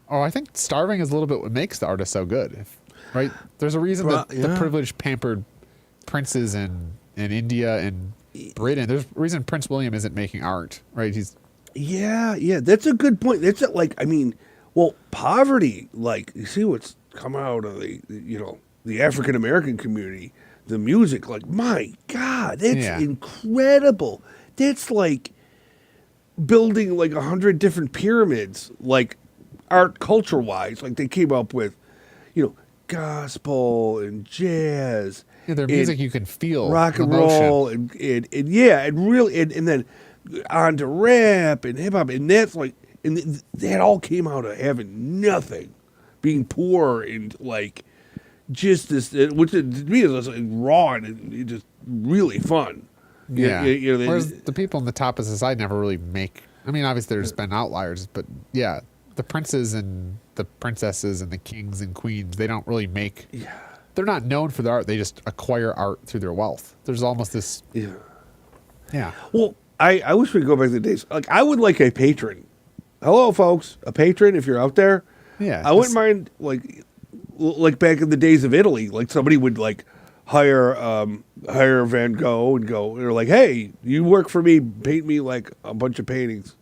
I think starving is a little bit what makes the artist so good. Right? There's a reason that the privileged, pampered princes in India and Britain. There's a reason Prince William isn't making art. Right? He's that's a good point. That's poverty. Like you see what's come out of the African American community, the music, like my God, that's incredible. That's like building like 100 different pyramids, like art culture wise. Like they came up with, gospel and jazz. Yeah, their music you can feel, rock and roll, and then on to rap and hip hop, and that's like, and that all came out of having nothing, being poor and like just this, which to me is like raw and just really fun. Yeah. You know, Whereas the people in the top of society never really make. I mean, obviously there's been outliers, but yeah, the princes and the princesses and the kings and queens, they don't really make. Yeah. They're not known for their art. They just acquire art through their wealth. There's almost this. Yeah. Yeah. Well, I wish we could go back to the days. Like, I would like a patron. Hello, folks. A patron, if you're out there. Yeah. I wouldn't mind, like back in the days of Italy, like somebody would like hire Van Gogh and go. They're like, hey, you work for me, paint me like a bunch of paintings,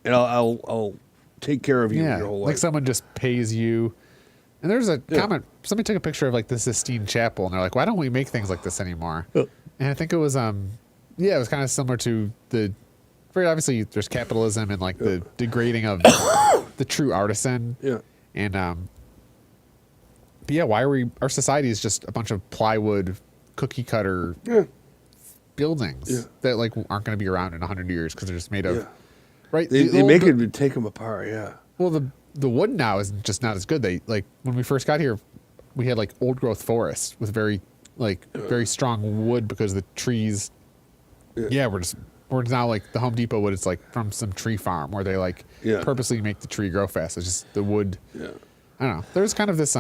and I'll take care of you Yeah. your whole life. Like someone just pays you. And there's a comment. Somebody took a picture of like the Sistine Chapel, and they're like, why don't we make things like this anymore? And I think it was it was kind of similar to very obviously there's capitalism and like the degrading of the true artisan. Yeah. And but yeah, why are our society is just a bunch of plywood cookie cutter buildings that like aren't going to be around in 100 years because they're just made of right. They make it and take them apart. Yeah. Well, the wood now is just not as good. They like when we first got here, we had like old growth forests with very strong wood because the trees. Yeah, we're now like the Home Depot wood. It's like from some tree farm where they like purposely make the tree grow fast. It's just the wood. Yeah. I don't know. There's kind of this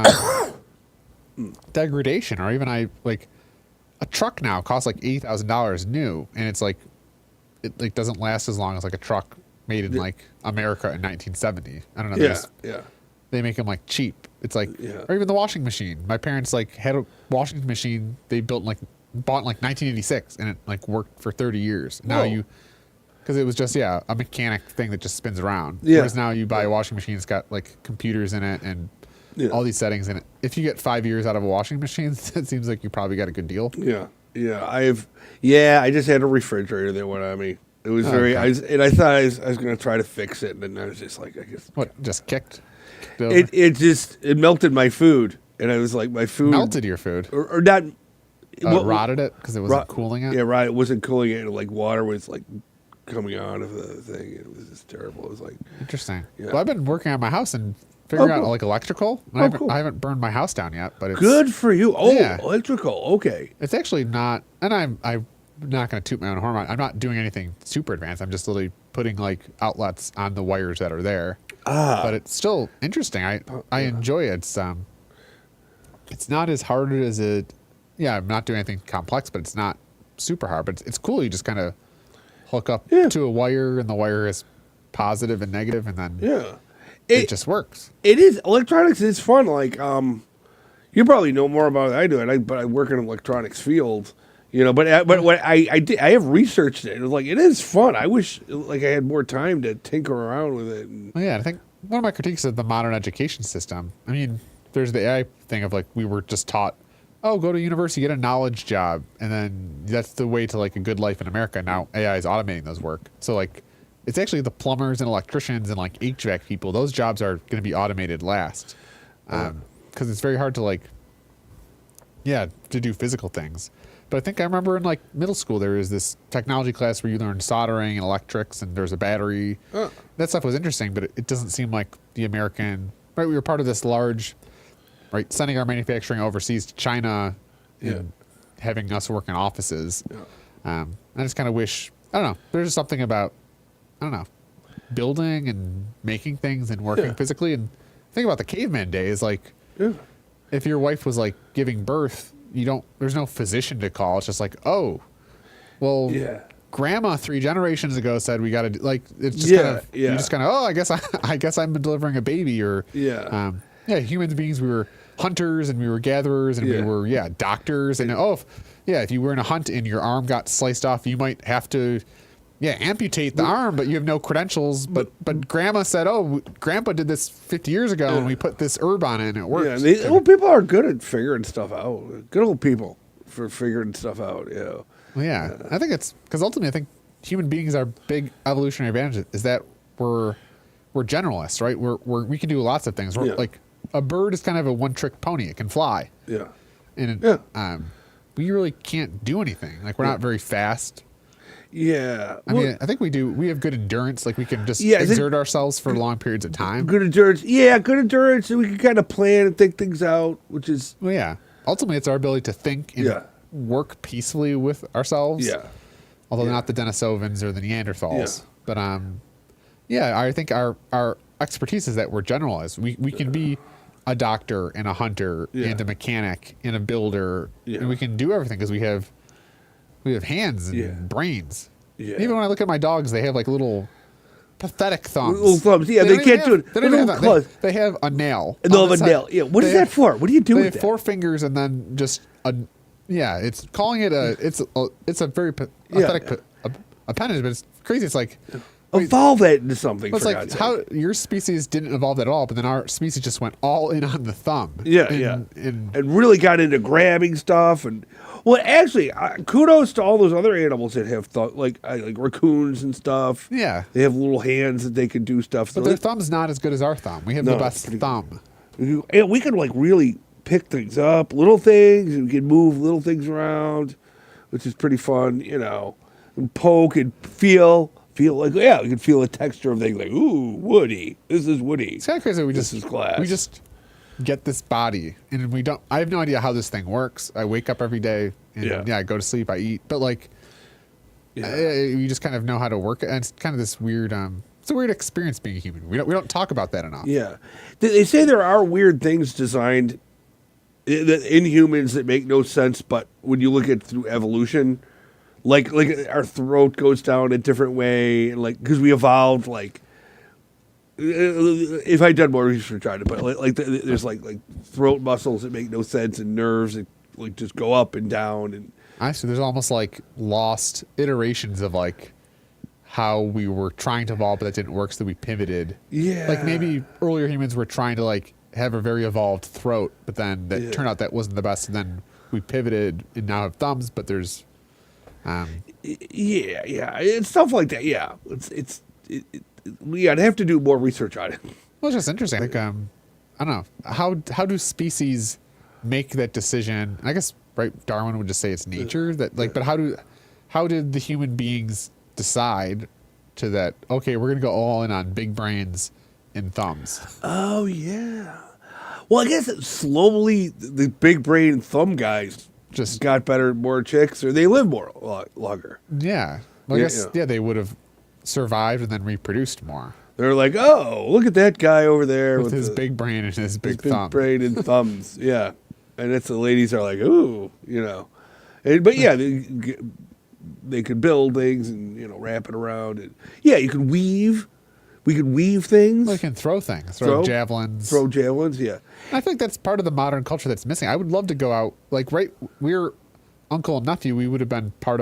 degradation, or even a truck now costs like $80,000 new, and it's like it like doesn't last as long as like a truck made in like America in 1970. I don't know. Yeah. They make them like cheap. It's like, or even the washing machine. My parents like had a washing machine they bought in like 1986, and it like worked for 30 years. Now because it was just a mechanic thing that just spins around. Yeah. Whereas now you buy a washing machine, it's got like computers in it and all these settings in it. If you get 5 years out of a washing machine, it seems like you probably got a good deal. Yeah. I just had a refrigerator that went on me. It was I thought I was going to try to fix it, and then I was just like, I guess. What, just kicked? It melted my food, and I was like, my food melted your food, or not. Rotted it because it wasn't cooling it. Yeah, right. It wasn't cooling it. Like water was like coming out of the thing. It was just terrible. It was like interesting. Yeah. Well, I've been working on my house and figuring out like electrical. I haven't burned my house down yet, but it's good for you. Oh, electrical. Okay. It's actually not, and I'm not going to toot my own horn. I'm not doing anything super advanced. I'm just literally putting like outlets on the wires that are there. But it's still interesting. I enjoy it. It's not as hard as it. Yeah, I'm not doing anything complex, but it's not super hard. But it's cool. You just kind of hook up to a wire, and the wire is positive and negative, and then it just works. It is electronics is fun. Like you probably know more about it than I do, but I work in an electronics field. But what I have researched it. It was like it is fun. I wish like I had more time to tinker around with it. I think one of my critiques of the modern education system. I mean, there's the AI thing of like we were just taught. Oh, go to university, get a knowledge job, and then that's the way to like a good life in America. Now AI is automating those work, so like it's actually the plumbers and electricians and like HVAC people. Those jobs are going to be automated last, because it's very hard to like, to do physical things. But I think I remember in like middle school there was this technology class where you learned soldering and electrics, and there's a battery. That stuff was interesting, but it doesn't seem like the American. Right, we were part of this large. Right, sending our manufacturing overseas to China and having us work in offices. I just kind of wish, I don't know, there's something about, I don't know, building and making things and working physically. And think about the caveman days. Like, if your wife was like giving birth, there's no physician to call. It's just like, oh, well, grandma 3 generations ago said we got to, like, it's just kind of, you just kind of, oh, I guess I'm delivering a baby or, human beings, we were hunters and we were gatherers and we were doctors and if you were in a hunt and your arm got sliced off, you might have to amputate the arm, but you have no credentials. But grandma said, oh, grandpa did this 50 years ago and we put this herb on it and it works. Old people are good at figuring stuff out. Good old people for figuring stuff out. I think it's because ultimately I think human beings are big evolutionary advantage is that we're generalists, right? We can do lots of things. We're like a bird is kind of a one-trick pony. It can fly. And we really can't do anything. Like we're not very fast. I mean, I think we do. We have good endurance. Like we can just exert ourselves for long periods of time. Good endurance. Good endurance. And we can kind of plan and think things out, which is ultimately it's our ability to think and work peacefully with ourselves. although Yeah. not the Denisovans or the Neanderthals. Yeah. But yeah, I think our expertise is that we're generalized. We can be a doctor and a hunter Yeah. and a mechanic and a builder, Yeah. and we can do everything because we have hands and Yeah. brains. Yeah. Even when I look at my dogs, they have like little pathetic thumbs. Little thumbs. Yeah, they don't can't even do it. They don't Little even have claws. that. They have a nail. And they'll on have the a side. nail. Yeah. What is They that for? What do you do They with have that? 4 fingers and then just a. Yeah, it's calling it a. It's a very Yeah. pathetic appendage, but it's crazy. It's like. Evolve that into something. Well, it's for like God's how sake. your species didn't evolve at all, but then our species just went all in on the thumb. Yeah, and really got into grabbing stuff. And well, actually, kudos to all those other animals that have like raccoons and stuff. Yeah. They have little hands that they can do stuff. But their thumb's not as good as our thumb. We have No, the best pretty good. thumb. And we can like really pick things up, little things, and we can move little things around, which is pretty fun, and poke and feel like, yeah, you can feel the texture of things like, ooh, woody. This is woody. It's kind of crazy. This is glass. We just get this body, and we don't. I have no idea how this thing works. I wake up every day, and Yeah. I go to sleep. I eat, but like, Yeah. you just kind of know how to work it. And it's kind of this weird. It's a weird experience being a human. We don't talk about that enough. Yeah. They say there are weird things designed in humans that make no sense, but when you look at through evolution, like our throat goes down a different way, like because we evolved like. If I'd done more research on it, but there's like throat muscles that make no sense and nerves that like just go up and down and Actually, there's almost like lost iterations of like how we were trying to evolve, but that didn't work, so we pivoted. yeah, Like maybe earlier humans were trying to like have a very evolved throat, but then that Yeah. turned out that wasn't the best, and then we pivoted and now have thumbs, but there's yeah, it's stuff like that. Yeah, I'd have to do more research on it. well, it's just interesting. Like I don't know how do species make that decision? I guess right, Darwin would just say it's nature that like, but how did the human beings decide to that? Okay, we're gonna go all in on big brains and thumbs. Oh yeah. Well, I guess slowly the big brain thumb guys Just got better, more chicks, or they live longer. yeah. Well, I Yeah, guess yeah. they would have survived and then reproduced more They're like, oh, look at that guy over there with his the- big brain and his big big thumb. brain and thumbs. Yeah, and it's the ladies are like, ooh, but yeah, they could build things and wrap it around. And yeah, you could weave. We could weave things. Well, you can throw things, throw javelins. Throw javelins. Yeah. I think that's part of the modern culture that's missing. I would love to go out, like, we're uncle and nephew. We are part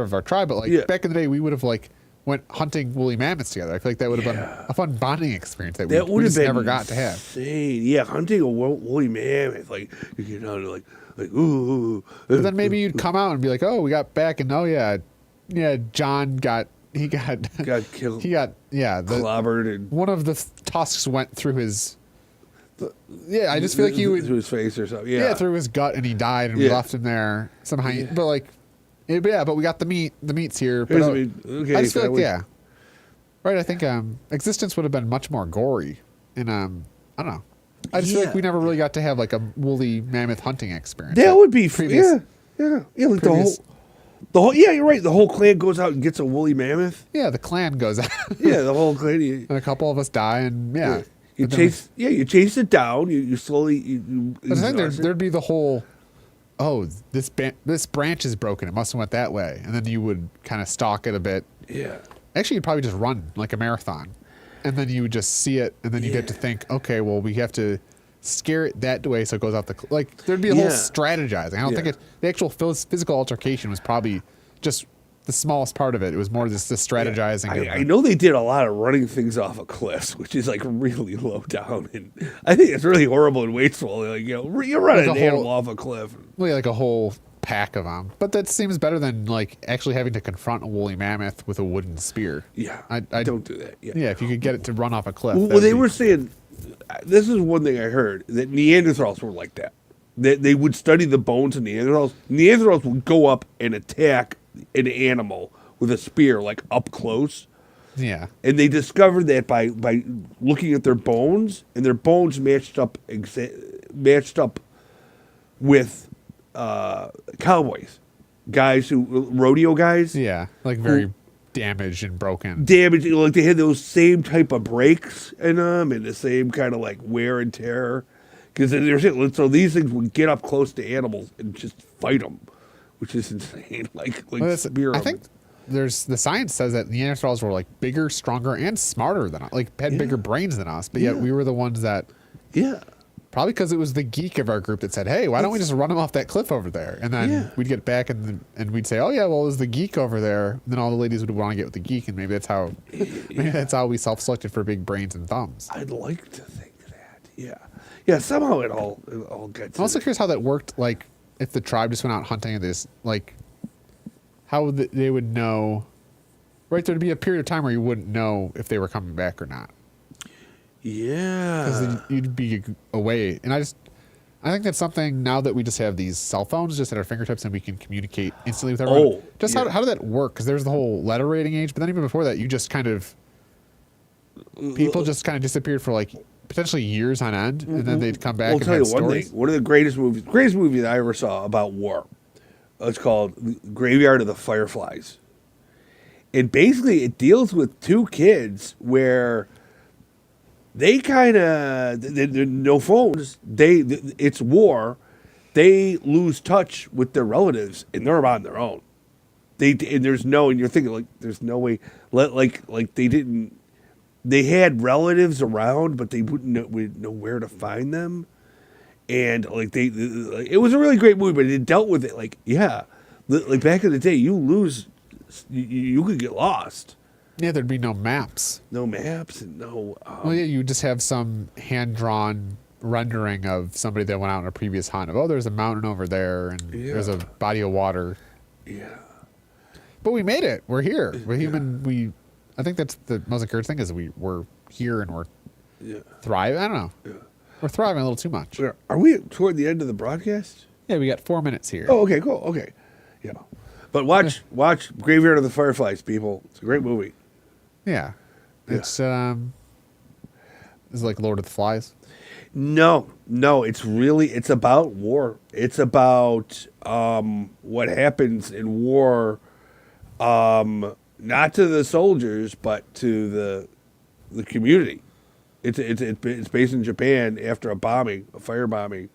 of our tribe, but like Yeah. back in the day, we would have like went hunting woolly mammoths together. I feel like that would have been a fun bonding experience that That we would have just been never got to have. insane. Yeah, hunting a woolly mammoth, like you get out like ooh. But then maybe you'd come out and be like, "Oh, we got back," and John got got killed, he got clobbered, and one of the tusks went through his. Yeah, I just feel like you would through his face or something. yeah Yeah, through his gut, and he died, and we Yeah. left him there somehow. But like, but we got the meat. The meat's here. But Here's the meat. Okay, I just feel so like right. I think existence would have been much more gory, and I don't know. I just feel like we never really got to have like a woolly mammoth hunting experience. That would be previous- yeah. Like previous- the whole. Yeah, you're right. The whole clan goes out and gets a woolly mammoth. Yeah, the clan goes out, Yeah, the whole clan. and a couple of us die, and You But then chase. You chase it down. You slowly. But I think there'd be the whole. Oh, this branch is broken. It must have went that way, and then you would kind of stalk it a bit. Yeah. Actually, you'd probably just run like a marathon, and then you would just see it, and then you get to think, okay, well, we have to scare it that way so it goes out the like. There'd be a whole strategizing. I don't think the actual physical altercation was probably just the smallest part of it. It was more just the strategizing. I know they did a lot of running things off of cliffs, which is like really low down, and I think it's really horrible and wasteful. Like you're running Like an a animal whole- off a cliff. Well, like a whole pack of them, but that seems better than like actually having to confront a woolly mammoth with a wooden spear. Yeah, I don't do that. Yeah. Yeah, if you could get it to run off a cliff. Well, that'd they be- were saying this is one thing I heard that Neanderthals were like that. They would study the bones of Neanderthals. Neanderthals would go up and attack an animal with a spear, like up close. Yeah. And they discovered that by looking at their bones, and their bones matched up with cowboys. guys who rodeo guys. Yeah, like very damaged and broken. Damaged, like they had those same type of brakes in them and the same kind of like wear and tear. Because so these things would get up close to animals and just fight them, which is insane. Well, spear I 'em. think there's the science says that Neanderthals were like bigger, stronger, and smarter than us. Like had bigger brains than us, but yet we were the ones that. Yeah. Probably because it was the geek of our group that said, "Hey, why don't we just run him off that cliff over there?" And then we'd get back and we'd say, "Oh yeah, well it was the geek over there." And then all the ladies would want to get with the geek, and maybe that's how we self-selected for big brains and thumbs. I'd like to think that. Yeah. Yeah. Somehow it all gets. I'm also curious how that worked. Like if the tribe just went out hunting and this, like how they would know. Right, there'd be a period of time where you wouldn't know if they were coming back or not. Yeah. Because you'd be away. And I think that's something now that we just have these cell phones just at our fingertips and we can communicate instantly with everyone. How did that work? Because there's the whole letter rating age, but then even before that, you just kind of, people just kind of disappeared for like potentially years on end, and then they'd come back and tell have you one stories. thing. One of the greatest movie that I ever saw about war. It's called Graveyard of the Fireflies. And basically it deals with two kids where they kind of no phones. It's war. They lose touch with their relatives, and they're on their own. And you're thinking like, there's no way. Like they didn't. They had relatives around, but they wouldn't know where to find them. And like it was a really great movie, but it dealt with it like back in the day, you could get lost. Yeah, there'd be no maps. No maps and no. Well, yeah, you just have some hand-drawn rendering of somebody that went out on a previous hunt. Oh, there's a mountain over there, and there's a body of water. Yeah. But we made it. We're here. We're human. I think that's the most encouraging thing is we're here and we're thriving. I don't know. Yeah. We're thriving a little too much. Are we toward the end of the broadcast? Yeah, we got 4 minutes here. Oh, okay, cool. Okay. Yeah. But watch Graveyard of the Fireflies, people. It's a great movie. Yeah. It's is it like Lord of the Flies? No, it's about war. It's about what happens in war, not to the soldiers, but to the community. It's based in Japan after a firebombing,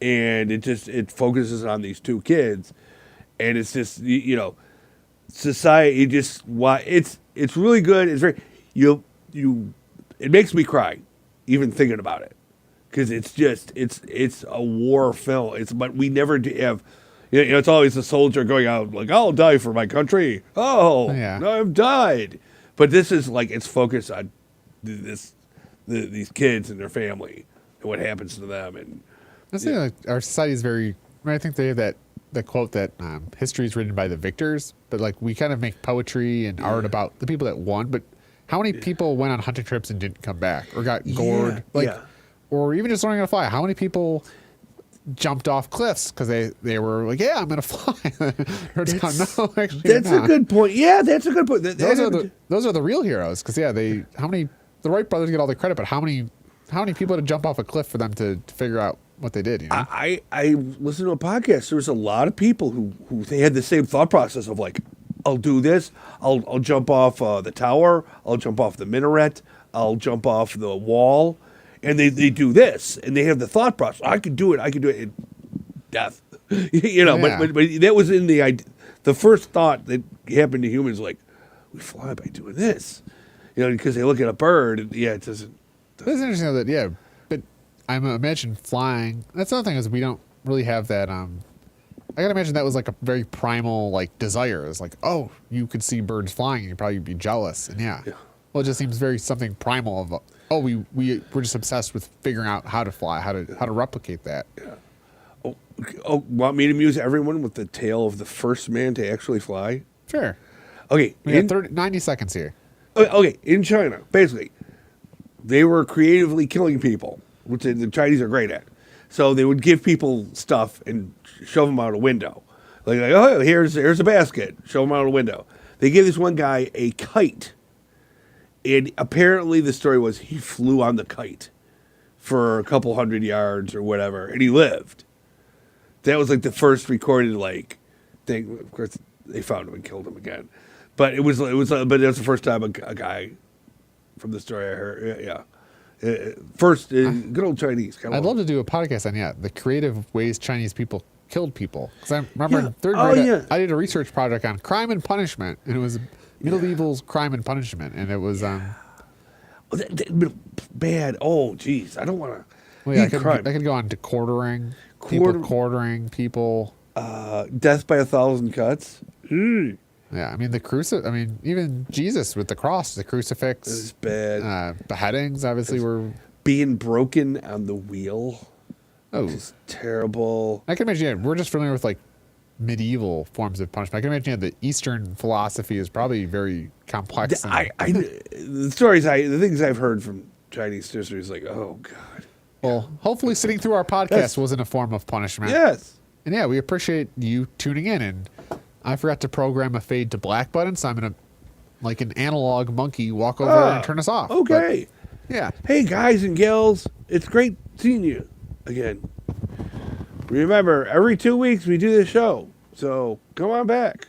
and it focuses on these two kids, and it's just society. It's really good. It's very it makes me cry even thinking about it. Because it's a war film. But we never have, it's always the soldier going out like, I'll die for my country. Oh, no, I've died. But this is like, it's focused on these kids and their family and what happens to them. And I think like our society is very. I think they have that quote that history is written by the victors, but like we kind of make poetry and art about the people that won. But how many people went on hunting trips and didn't come back or got gored? Or even just learning how to fly. How many people jumped off cliffs because they were like, yeah, I'm going to fly. That's a good point. Yeah, that's a good point. Those are the real heroes. Because, the Wright brothers get all the credit, but how many people had to jump off a cliff for them to figure out what they did? You know? I listened to a podcast. There was a lot of people who they had the same thought process of like, I'll do this. I'll jump off the tower. I'll jump off the minaret. I'll jump off the wall. And they do this, and they have the thought process. I can do it. In death, But that was in the first thought that happened to humans. Like, we fly by doing this, because they look at a bird, and it doesn't. It's interesting that but I imagine flying. That's another thing is we don't really have that. I gotta imagine that was like a very primal like desire. It's like, oh, you could see birds flying, and you'd probably be jealous, and well, it just seems very something primal of. We're just obsessed with figuring out how to fly, how to replicate that. Yeah. Want me to amuse everyone with the tale of the first man to actually fly? Sure. Okay. We got 90 seconds here. Okay. In China, basically, they were creatively killing people, which the Chinese are great at. So they would give people stuff and shove them out a window. Like oh, here's a basket. Shove them out a window. They gave this one guy a kite. And apparently the story was he flew on the kite for a couple 100 yards or whatever, and he lived. That was like the first recorded thing. Of course, they found him and killed him again. But it was the first time a guy from the story I heard. Yeah. First, good old Chinese. I'd love to do a podcast on the creative ways Chinese people killed people. Because I remember in third grade, I did a research project on crime and punishment, and it was medieval's crime and punishment, and it was bad. Oh, geez, I don't want to. Well, I could go on to quartering people. Death by 1,000 cuts. Yeah, I mean even Jesus with the cross, the crucifix. It's bad. Beheadings obviously were being broken on the wheel. Oh, just terrible. I can imagine. We're just familiar with like medieval forms of punishment. I can imagine the Eastern philosophy is probably very complex. The things I've heard from Chinese history is like, oh god. Well, hopefully, sitting through our podcast wasn't a form of punishment. Yes. And we appreciate you tuning in. And I forgot to program a fade to black button, so I'm gonna, like an analog monkey, walk over and turn us off. Okay. But, Hey guys and gals, it's great seeing you again. Remember, every 2 weeks we do this show, so come on back.